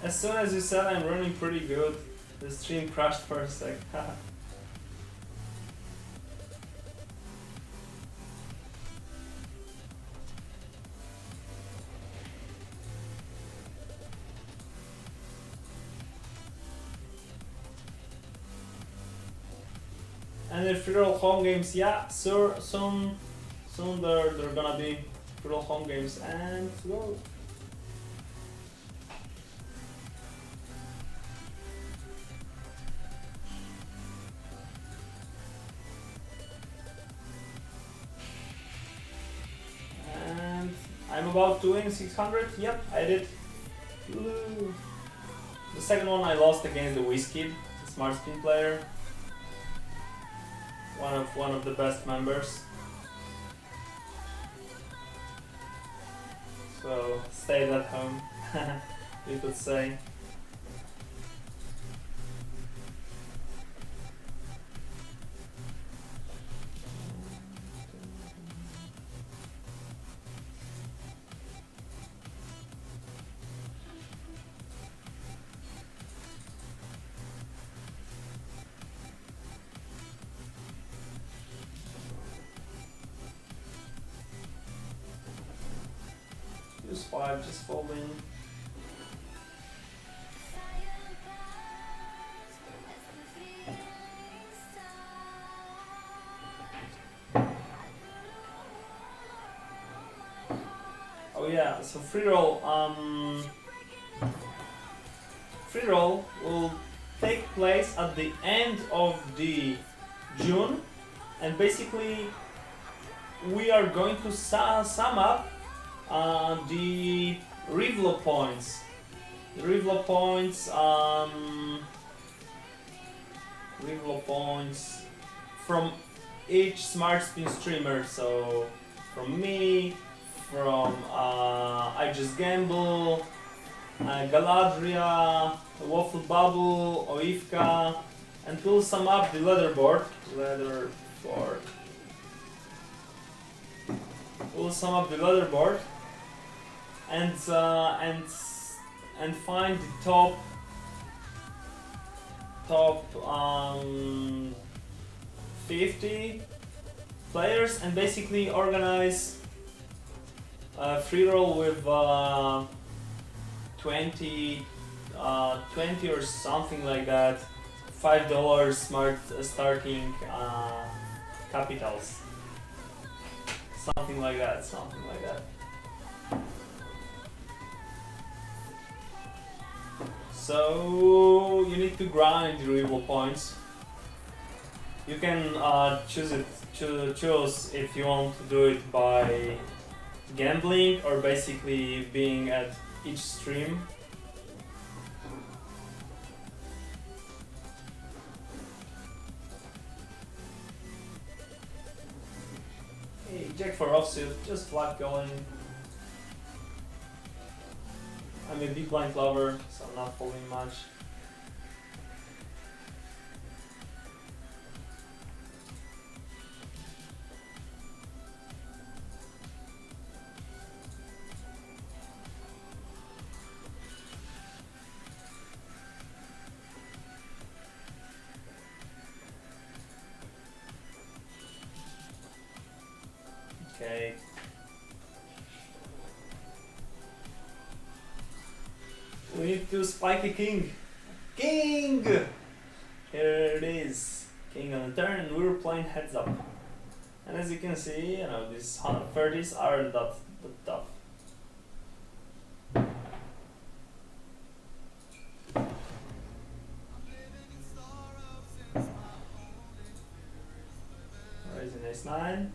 As soon as you said I'm running pretty good, the stream crashed for a sec. And the free-roll home games, yeah, sure, soon they're gonna be free-roll home games, and go. And I'm about to win 600. Yep, I did. Woo. The second one I lost against the Whiskey, the smart spin player. One of the best members. So stayed at home, you could say. Use 5, just folding. Oh yeah, so free roll free roll will take place at the end of the June, and basically we are going to sum up the Revlo points. The Revlo points from each Smart Spin streamer. So from me, from I Just Gamble, Galadria, Waffle Bubble, Oivka, and we'll sum up the leaderboard. We'll sum up the leaderboard and find the top 50 players, and basically organize a free roll with 20 or something like that, $5 smart starting capitals, something like that. So you need to grind the rival points. You can choose if you want to do it by gambling or basically being at each stream. Hey, Jack for offsuit, just flat going. I'm a big blind lover, so I'm not folding much. Okay. We need to spike a king. King! Here it is. King on the turn, and we were playing heads up. And as you can see, you know, these 130s aren't that tough. Raising ace-9.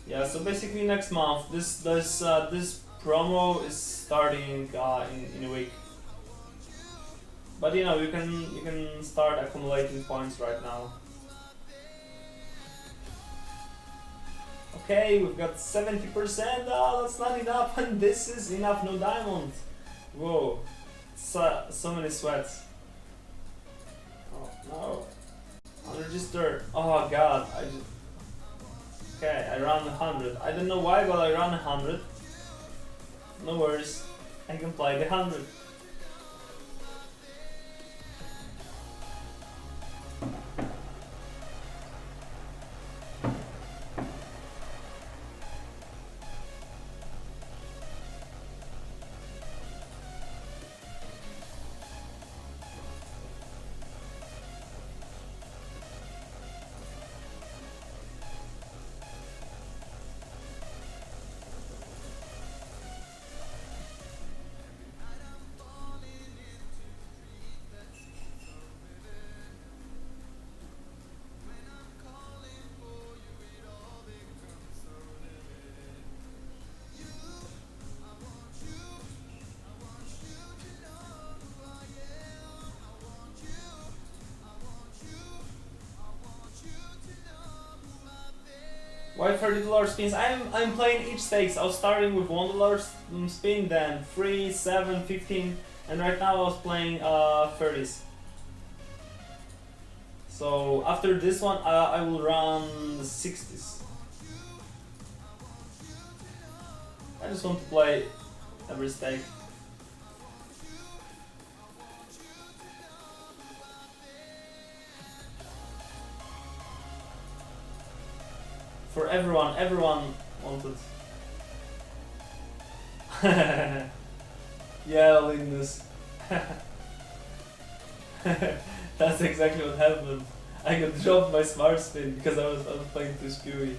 Yeah, so basically next month, this promo is starting in a week. But you know, you can start accumulating points right now. Okay, we've got 70%. That's not enough, and this is enough. No diamond. Whoa, so many sweats. Oh no, unregistered. Oh god, okay, I ran 100. I don't know why, but I ran 100. No worries, I can play the 100. Why $30 spins? I'm playing each stakes. I was starting with $1 spin, then 3, 7, 15, and right now I was playing 30s. So after this one, I will run the 60s. I just want to play every stake. For everyone wanted. Yeah, Linus. That's exactly what happened. I got dropped my smart spin because I was playing too spewy.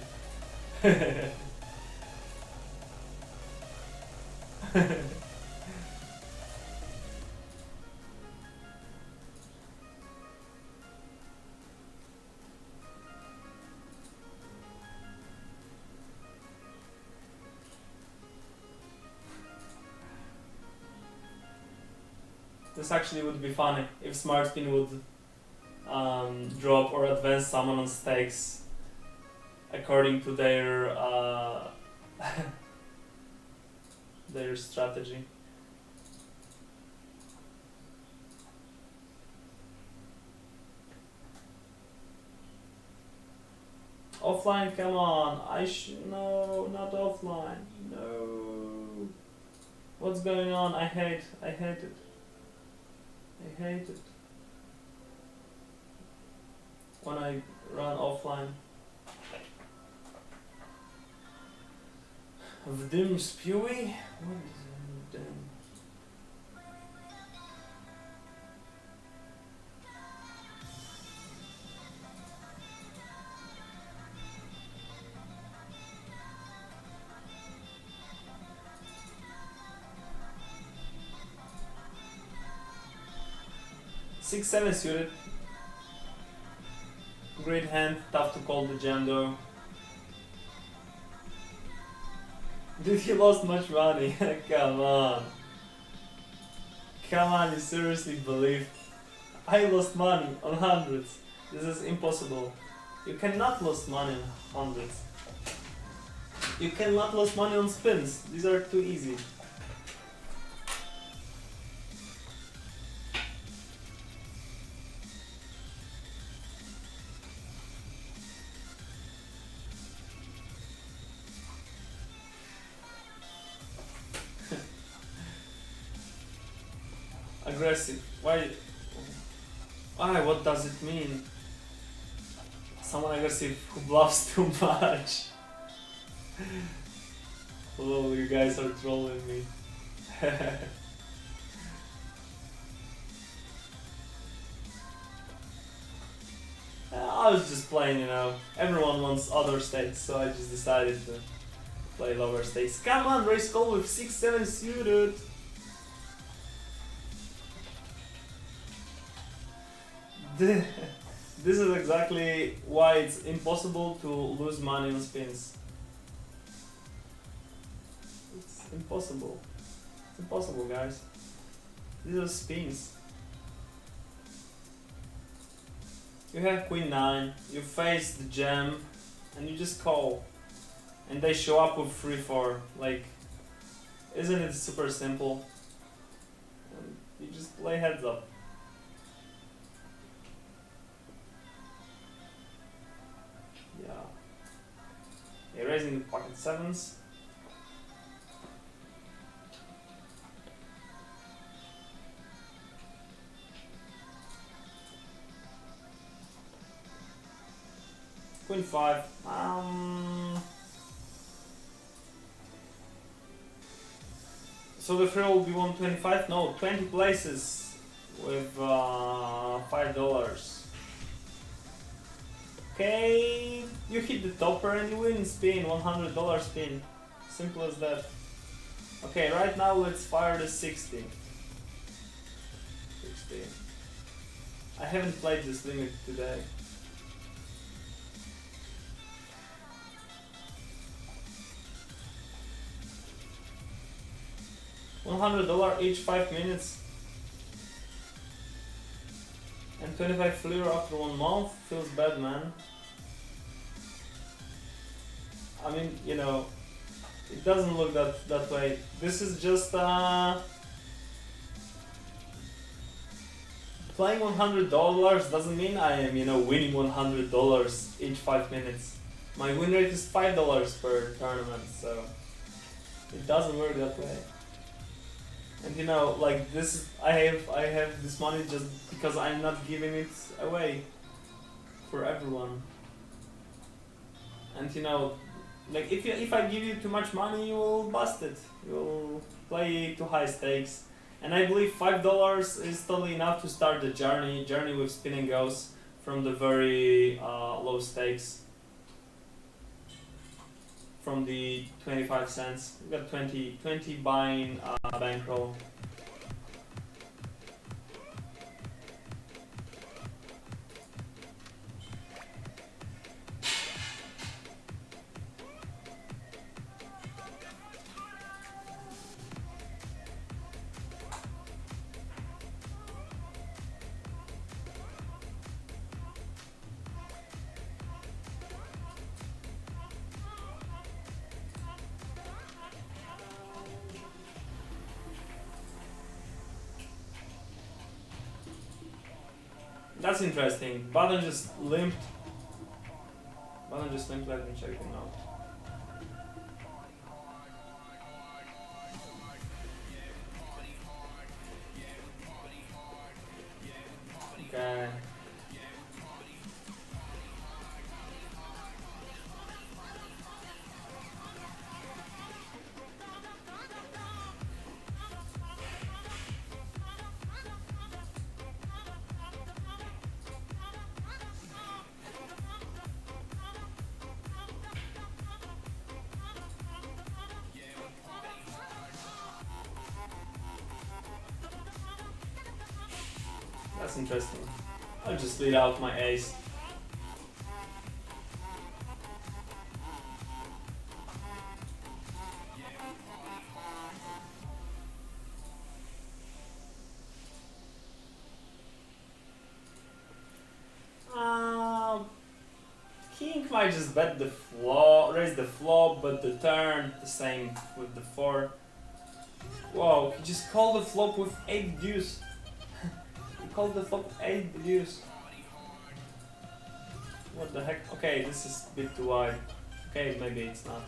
This actually would be funny if Smart Spin would drop or advance someone on stakes according to their their strategy. Offline, come on! No, not offline. No. What's going on? I hate it. I hate it when I run offline. Vdim Spewy? What is Vdim? Six, 7 suited. Great hand, tough to call the jam though. Dude, he lost much money. Come on. Come on, you seriously believe? I lost money on hundreds. This is impossible. You cannot lose money on hundreds. You cannot lose money on spins. These are too easy. Aggressive. Why? What does it mean? Someone aggressive who bluffs too much. Oh, you guys are trolling me. I was just playing, you know. Everyone wants other stakes, so I just decided to play lower stakes. Come on, raise call with 6-7 suited. This is exactly why it's impossible to lose money on spins. It's impossible. It's impossible, guys. These are spins. You have Queen 9, you face the jam, and you just call. And they show up with 3-4. Like, isn't it super simple? And you just play heads up. Yeah, raising the pocket sevens. Queen 5. So the free will be 125? No, 20 places with $5. Okay, you hit the topper and you win spin, $100 spin. Simple as that. Okay, right now let's fire the 60. I haven't played this limit today. $100 each 5 minutes. And 25 fleer after 1 month feels bad, man. I mean, you know, it doesn't look that way. This is just playing $100 doesn't mean I am, you know, winning $100 each 5 minutes. My win rate is $5 per tournament, so it doesn't work that way. And you know, like this, I have this money just because I'm not giving it away for everyone. And you know, like if I give you too much money, you will bust it. You will play too high stakes. And I believe $5 is totally enough to start the journey with Spin&Goes from the very low stakes. from the 25 cents. We got 20 buying bankroll. That's interesting. Button just limped. Let me check him out. Okay. That's interesting. I'll just lead out my ace. King might just bet the flop, raise the flop, but the turn the same with the 4. Whoa, he just called the flop with 8 deuce. He called the flop 8 deuce. What the heck? Okay, this is a bit too wide. Okay, maybe it's not.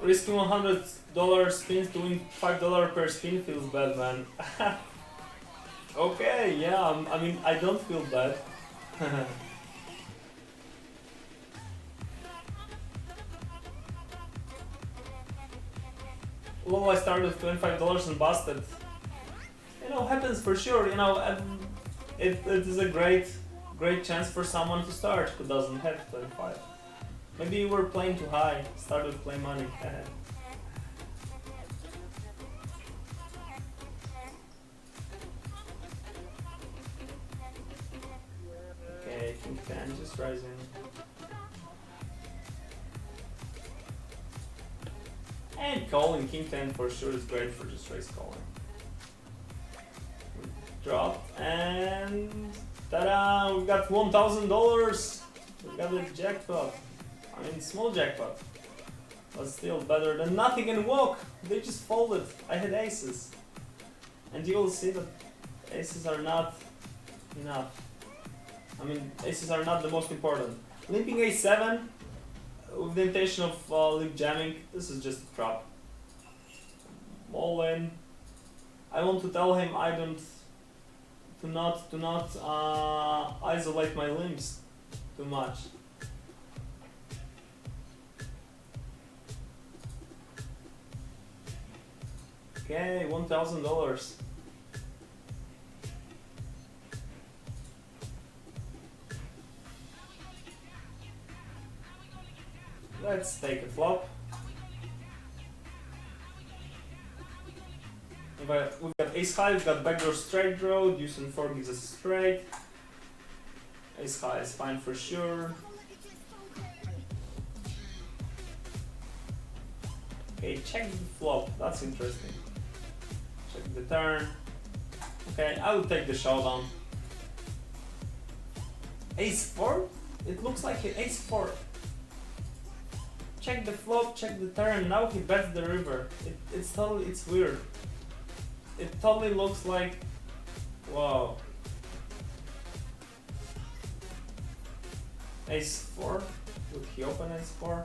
Risking $100 spins to win $5 per spin feels bad, man. Okay, yeah, I mean, I don't feel bad. Well, I started with $25 and busted. You know, happens for sure, you know, it is a great chance for someone to start who doesn't have 25. Maybe you were playing too high, started to play money. Okay, King 10 just rising. And calling King 10 for sure is great for just raise calling. Dropped and ta-da! We got $1,000! We got a jackpot. I mean, small jackpot, but still better than nothing and walk. They just folded. I had aces, and you will see that aces are not enough. I mean, aces are not the most important. Limping a7 with the intention of lip jamming. This is just a trap. All in. I want to tell him I don't to not isolate my limbs too much. Okay, $1,000. Let's take a flop. We've got ace high, we've got backdoor straight draw, deuce and 4 gives us a straight. Ace high is fine for sure. Okay, check the flop, that's interesting. Check the turn. Okay, I will take the showdown. Ace 4? It looks like ace 4. Check the flop, check the turn, now he bets the river. It's weird. It totally looks like, wow. Ace 4? Would he open ace 4?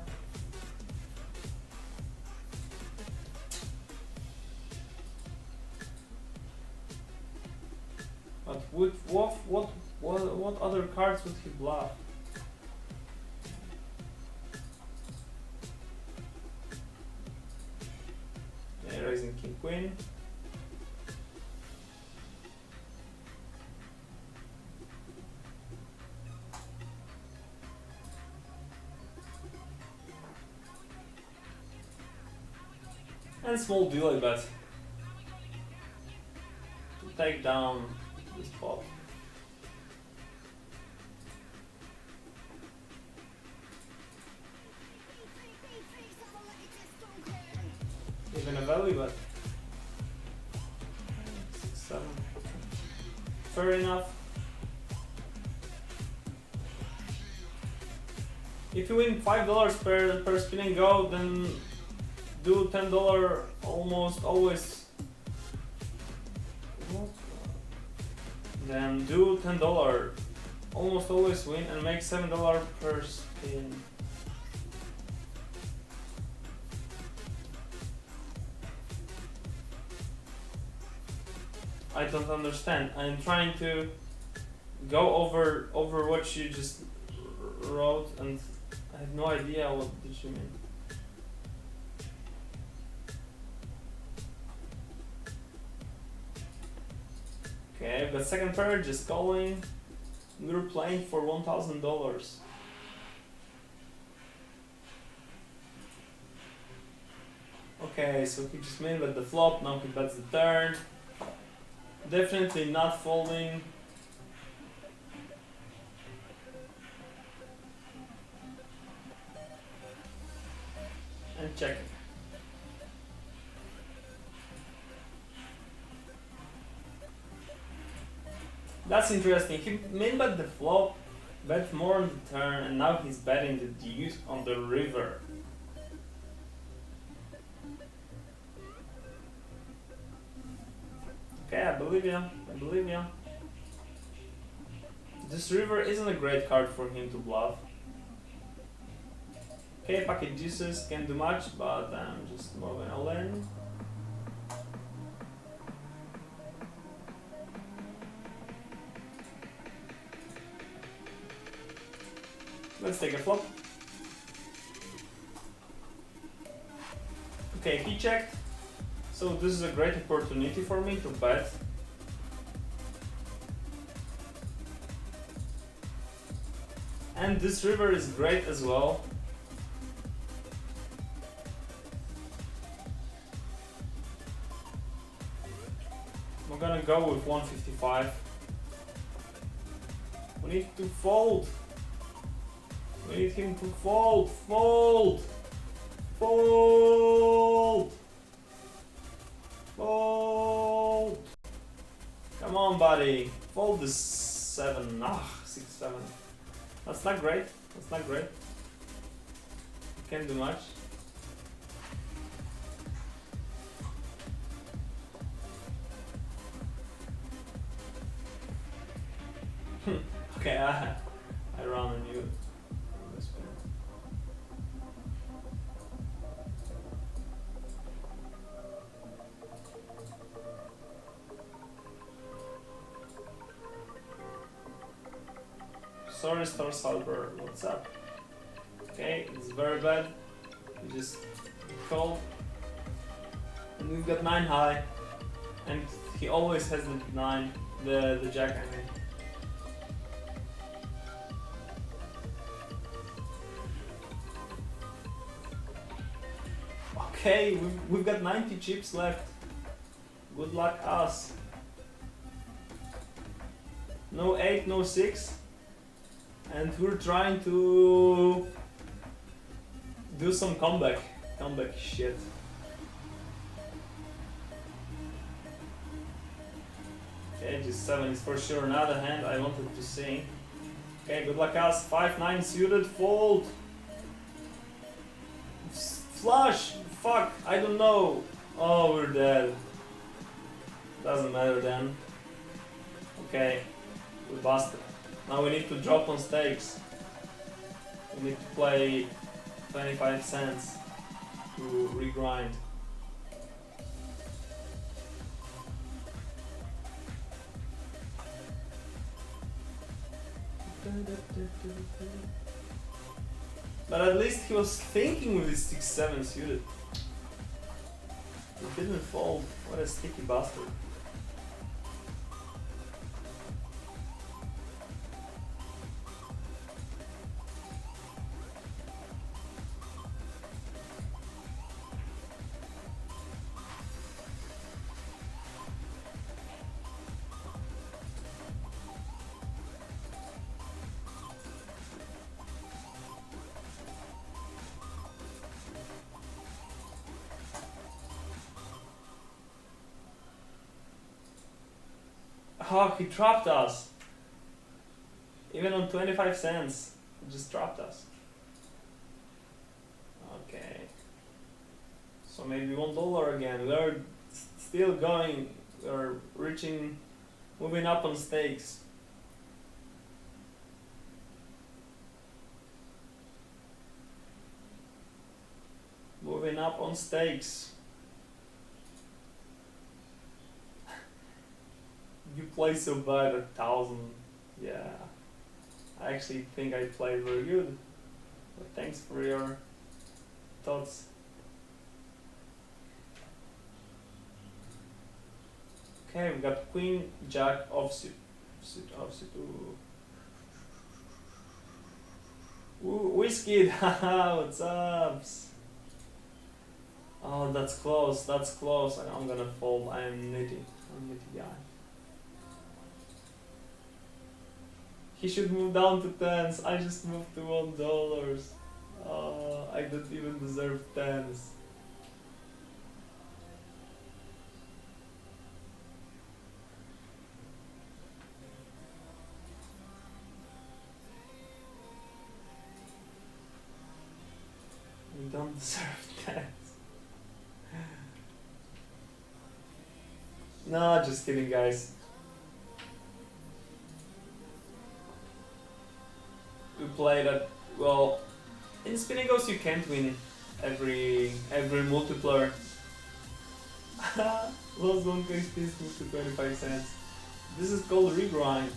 But what What other cards would he bluff? Okay, raising king queen. And small delay bet to take down this pot. Even a value bet. 6, 7. Fair enough. If you win $5 per spin and go, then do $10 almost always. What? Then do $10 almost always win and make $7 per spin. I don't understand. I'm trying to go over what you just wrote, and I have no idea what did you mean. Okay, I've got second pair, just calling. We're playing for $1,000. Okay, so he just made bet the flop, now he bets the turn. Definitely not folding. And checking. That's interesting. He min bet the flop, bet more on the turn, and now he's betting the deuce on the river. Okay, I believe you. I believe you. This river isn't a great card for him to bluff. Okay, pocket deuces can't do much, but I'm just moving all in. Let's take a flop. Okay, he checked. So this is a great opportunity for me to bet. And this river is great as well. We're gonna go with 155. We need to fold. We need him to fold. Fold! Fold! Fold! Come on, buddy. Fold the 7. Ah, 6, 7. That's not great. That's not great. Can't do much. Okay, I run on you. This way. Sorry, Star Salver, what's up? Okay, it's very bad. We just call. And we've got 9 high. And he always has the 9, the jack, I mean. Okay, we've got 90 chips left. Good luck us. No 8, no 6. And we're trying to do some comeback shit. Okay, just 7 is for sure not a hand I wanted to see. Okay, good luck us. 5, 9 suited, fold. Flush! Fuck, I don't know. Oh, we're dead. Doesn't matter then. Okay, we busted. Now we need to drop on stakes. We need to play 25 cents to regrind. But at least he was thinking with his 6-7 suited. It didn't fold. What a sticky bastard. Oh, he trapped us. Even on 25 cents. He just trapped us. Okay. So maybe $1 again. We're still going. We're reaching, moving up on stakes. Moving up on stakes. You play so bad at 1,000. Yeah. I actually think I played very good. But thanks for your thoughts. Okay, we got Queen, Jack, offsuit. Offsuit. Ooh, Whiskey, haha, what's up? Oh, that's close, I'm gonna fold. I'm nitty guy. He should move down to tens. I just moved to $1. I don't even deserve tens. You don't deserve tens. No, just kidding, guys. We play that, well, in Spin&Goes you can't win every multiplier. Lost 1k spins moved to 25 cents. This is called regrind.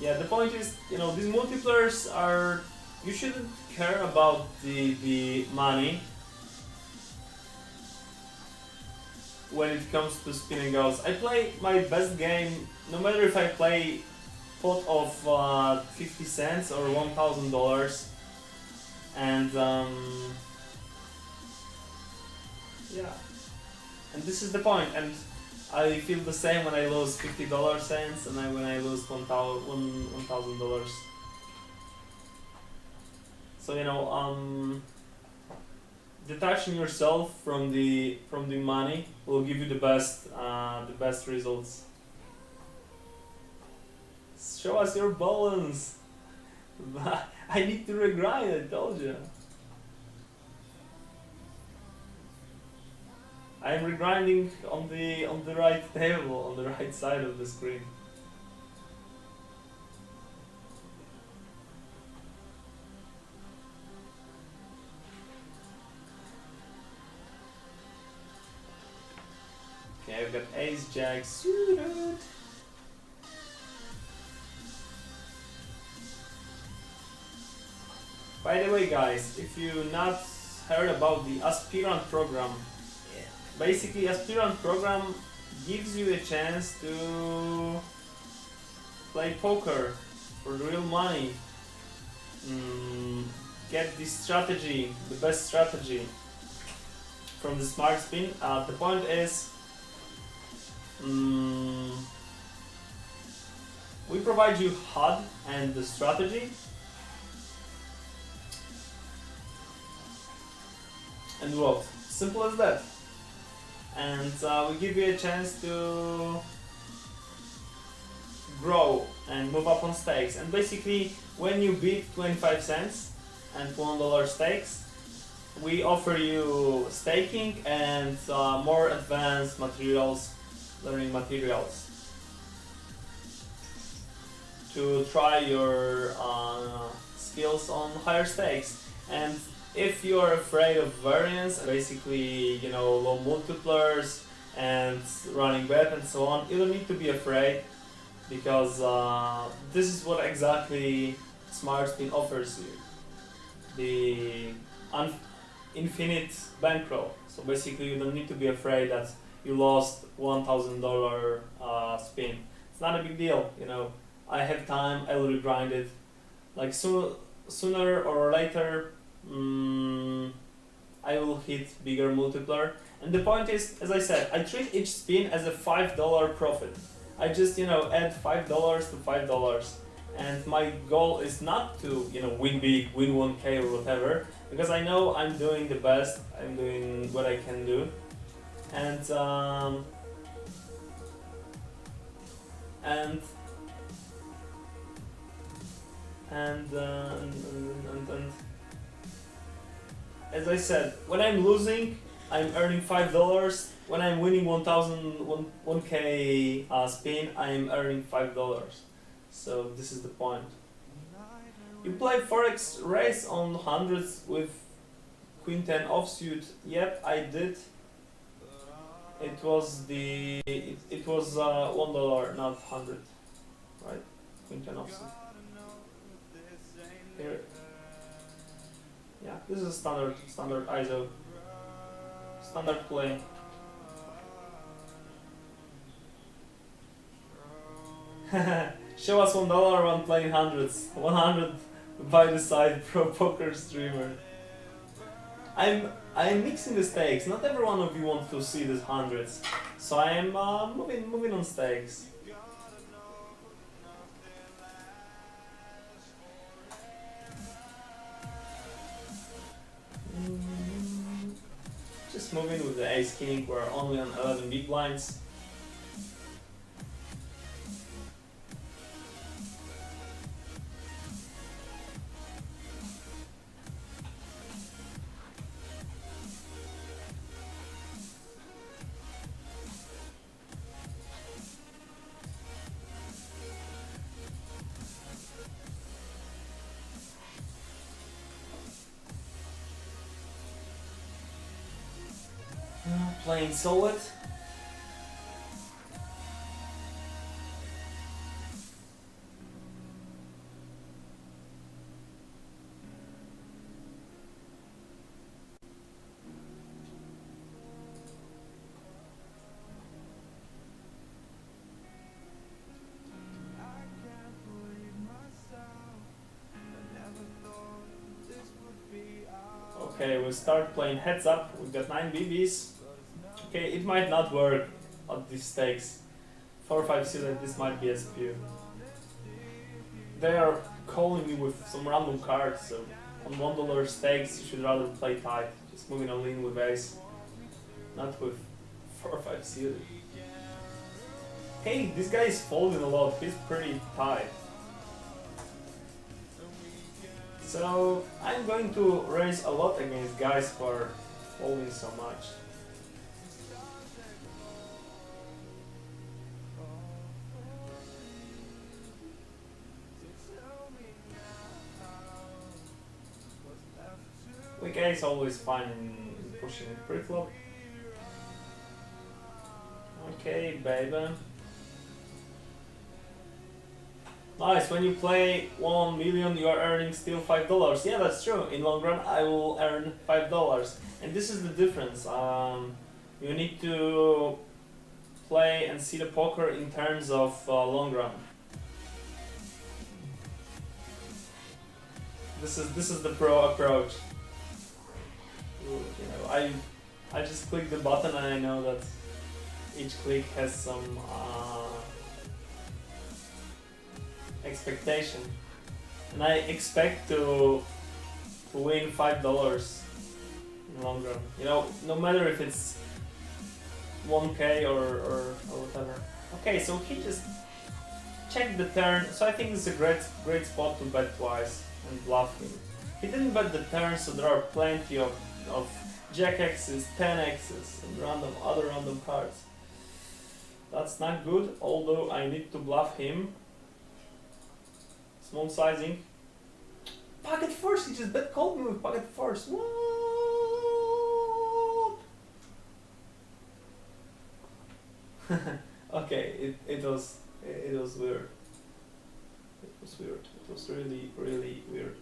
Yeah, the point is, you know, these multipliers are, you shouldn't care about the money when it comes to Spin&Goes. I play my best game, no matter if I play pot of 50 cents or $1,000, and yeah, and this is the point. And I feel the same when I lose $50 cents and when I lose $1,000. So you know, detaching yourself from the money will give you the best results. Show us your balance. I need to regrind. I told you. I'm regrinding on the right table, on the right side of the screen. Okay, I've got ace jack suited. By the way, guys, if you not heard about the aspirant program, basically aspirant program gives you a chance to play poker for the real money. Get this strategy, the best strategy from the smart spin. The point is, we provide you HUD and the strategy, and what? Simple as that. And we give you a chance to grow and move up on stakes. And basically, when you beat 25 cents and $1 stakes, we offer you staking and more advanced materials, learning materials, to try your skills on higher stakes. And if you're afraid of variance, basically, you know, low multipliers, and running bet and so on, you don't need to be afraid, because this is what exactly Smart Spin offers you. The infinite bankroll. So basically you don't need to be afraid that you lost $1,000 spin. It's not a big deal, you know. I have time, I will regrind it. Like sooner or later, I will hit bigger multiplier. And the point is, as I said, I treat each spin as a $5 profit. I just, you know, add $5 to $5. And my goal is not to, you know, win big, win 1K or whatever, because I know I'm doing the best, I'm doing what I can do. And as I said, when I'm losing, I'm earning $5. When I'm winning 1K spin, I'm earning $5. So this is the point. You play Forex race on hundreds with Queen 10 offsuit. Yep, I did. It was it was $1, not 100, right? Queen 10 offsuit. Here. Yeah, this is a standard ISO, standard play. Show us $1 when playing hundreds. 100 by the side, pro poker streamer. I'm mixing the stakes. Not every one of you wants to see these hundreds, so I am moving on stakes. Just moving with the ace king. We're only on 11 big blinds. Playing solid. Okay, we'll start playing heads up. We've got 9 BBs. Okay, it might not work at these stakes. 4 or 5 suited, this might be a spew. They are calling me with some random cards, so on $1 stakes you should rather play tight. Just moving all in with ace, not with 4 or 5 suited. Hey, this guy is folding a lot, he's pretty tight. So I'm going to raise a lot against guys who are folding so much. Weak ace always fine in pushing pre-flop. Okay, baby. Nice, when you play 1 million you are earning still $5. Yeah, that's true. In long run I will earn $5. And this is the difference. You need to play and see the poker in terms of long run. This is the pro approach. You know, I just click the button and I know that each click has some expectation, and I expect to win $5 in the long run. You know, no matter if it's 1K or whatever. Okay, so he just checked the turn. So I think it's a great spot to bet twice and bluff him. He didn't bet the turn, so there are plenty of jack X's, 10 X's, and other random cards. That's not good, although I need to bluff him. Small sizing. Pocket first, he just bet called me with pocket first. What? Okay, it was weird. It was weird. It was really really weird.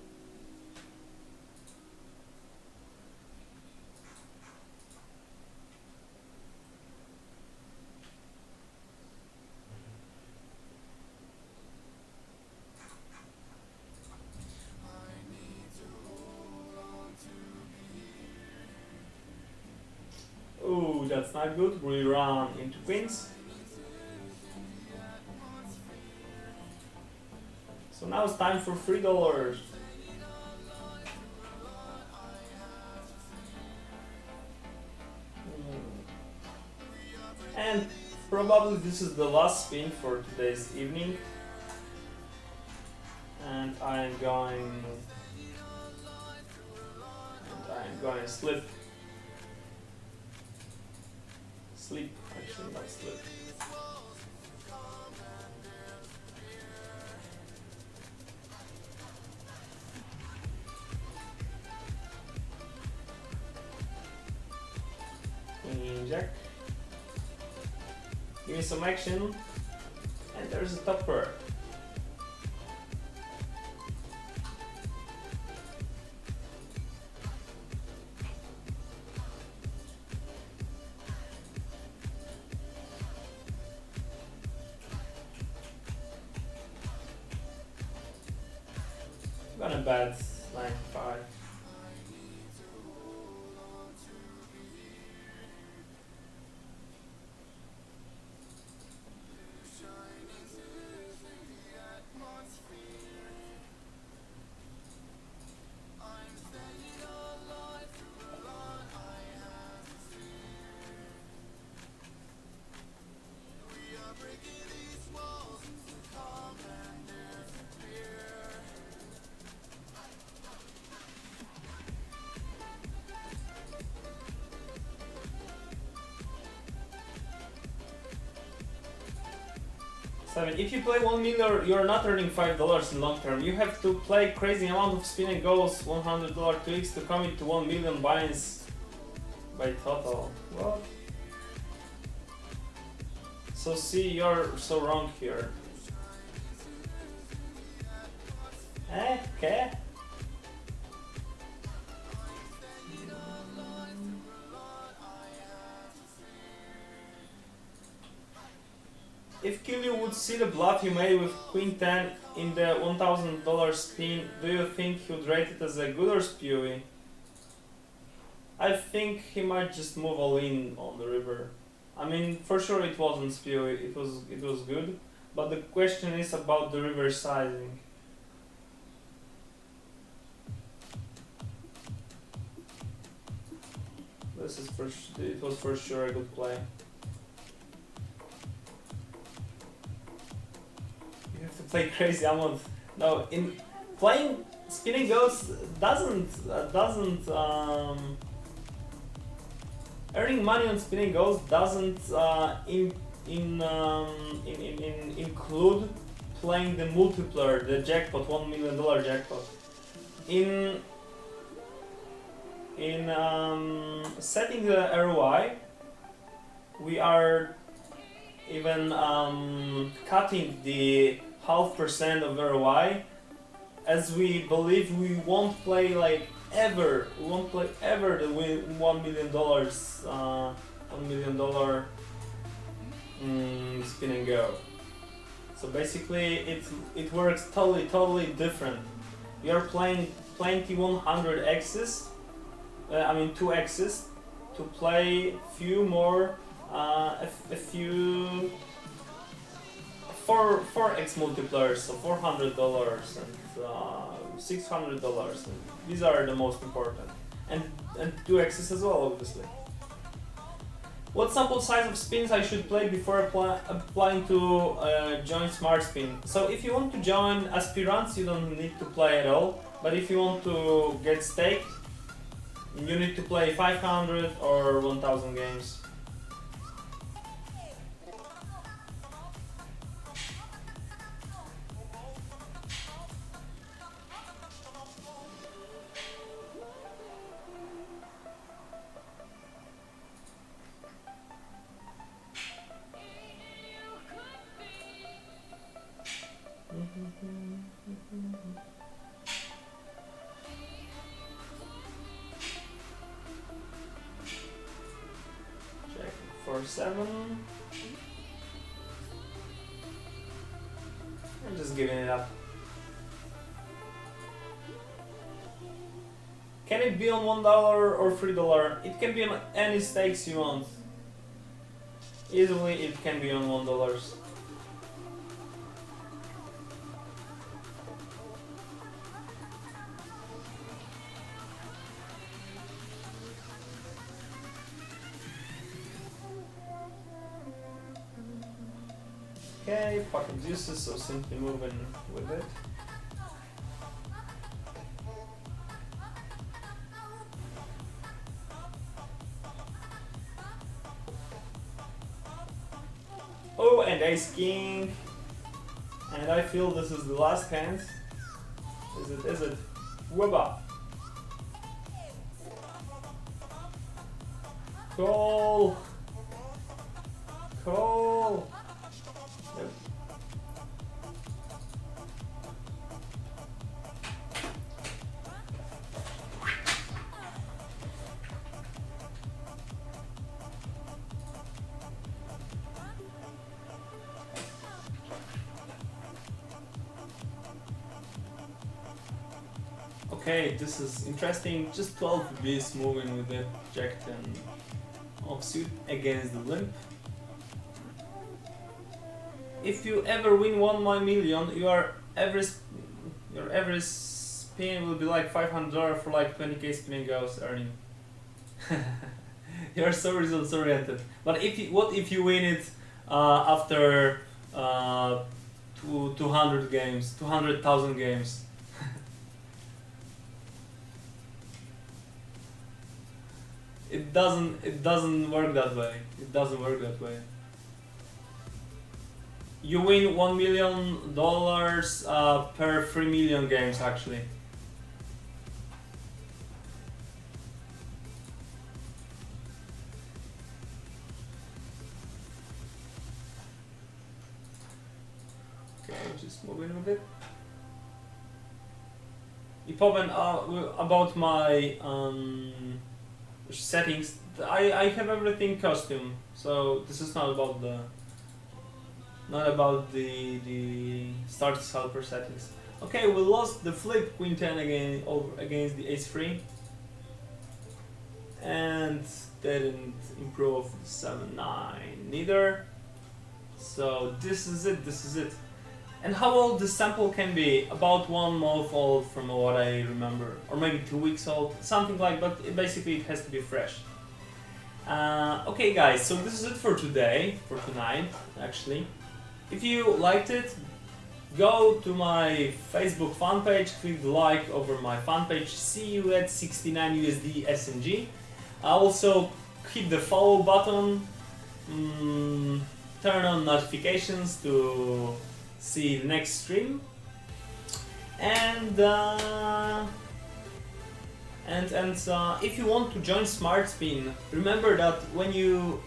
Oh, that's not good. We run into queens. So now it's time for $3. And probably this is the last spin for today's evening. And I'm going to sleep. Sleep, actually, not sleep. Queen Jack. Give me some action. And there's a topper. Gonna bet 95. If you play 1 million, you're not earning $5 in long term. You have to play crazy amount of spin and goes, $100 2x to commit to 1 million buy-ins by total. What? So see, you're so wrong here. Okay. If Killy would see the bluff you made with Queen 10 in the $1,000 spin, do you think he would rate it as a good or spewy? I think he might just move all in on the river. I mean, for sure it wasn't spewy, it was good, but the question is about the river sizing. It was for sure a good play. You have to play crazy amount. No, in playing Spin&Goes doesn't earning money on Spin&Goes doesn't include playing the multiplier, the jackpot, $1 million jackpot. In setting the ROI, we are even cutting the 0.5% of ROI, as we believe we won't play the $1 million spin and go. So basically it works totally different. You're playing 100 X's, 2 X's, to play few more, a few 4x multipliers, so $400 and $600, and these are the most important, and 2 X's as well, obviously. What sample size of spins I should play before applying to join Smart Spin? So if you want to join aspirants, you don't need to play at all, but if you want to get staked, you need to play 500 or 1000 games. 7. I'm just giving it up. Can it be on $1 or $3? It can be on any stakes you want. Easily it can be on $1. Okay, pocket juices, so simply moving with it. Oh, and ace king. And I feel this is the last hand. Is it? Is it? Wubba. Call. Call. Yep. Okay, this is interesting. Just 12 Bs moving with the Jack 10 offsuit against the limp. If you ever win 1 million, your average spin will be like $500 for like 20k Spin&Goes earning. You're so results oriented. But what if you win it after 200 games, 200,000 games? It doesn't work that way. It doesn't work that way. You win $1 million per 3 million games actually. Okay, just moving with it. About my settings, I have everything custom, so this is not about the start helper settings. Okay, we lost the flip queen 10 again against the ace 3, and didn't improve 7-9 neither. So this is it. And how old this sample can be? About 1 month old from what I remember, or maybe 2 weeks old, something like. But basically it has to be fresh. Okay, guys, so this is it for today, for tonight, actually. If you liked it, go to my Facebook fan page, click the like over my fan page. See you at 69 USD SNG. Also hit the follow button. Turn on notifications to see the next stream, and if you want to join Smart Spin, remember that when you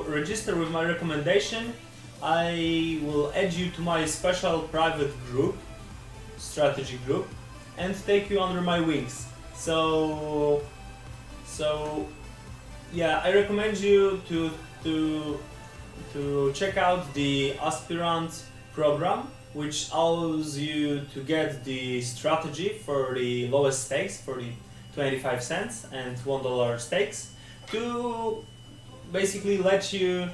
register with my recommendation, I will add you to my special private group, strategy group, and take you under my wings. So yeah, I recommend you to check out the aspirant program, which allows you to get the strategy for the lowest stakes, for the 25 cents and $1 stakes, to basically let you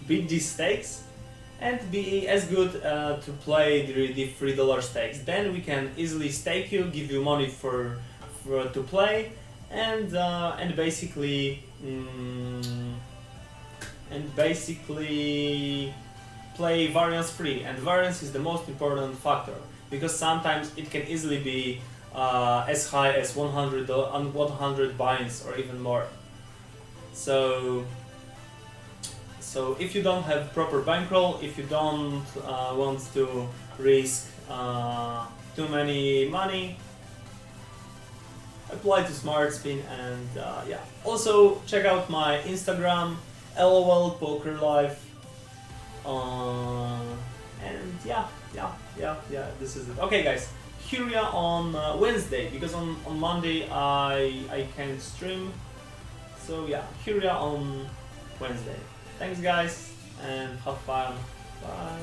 beat these stakes and be as good to play the $3 stakes. Then we can easily stake you, give you money to play, and basically play variance free. And variance is the most important factor, because sometimes it can easily be as high as 100 buy-ins or even more. So if you don't have proper bankroll, if you don't want to risk too many money, apply to Smart Spin. And yeah, also check out my Instagram, LOL Poker Life, And yeah, this is it. Okay, guys, here we are on Wednesday, because on Monday I can't stream. So yeah, here we are on Wednesday. Thanks, guys, and have fun. Bye.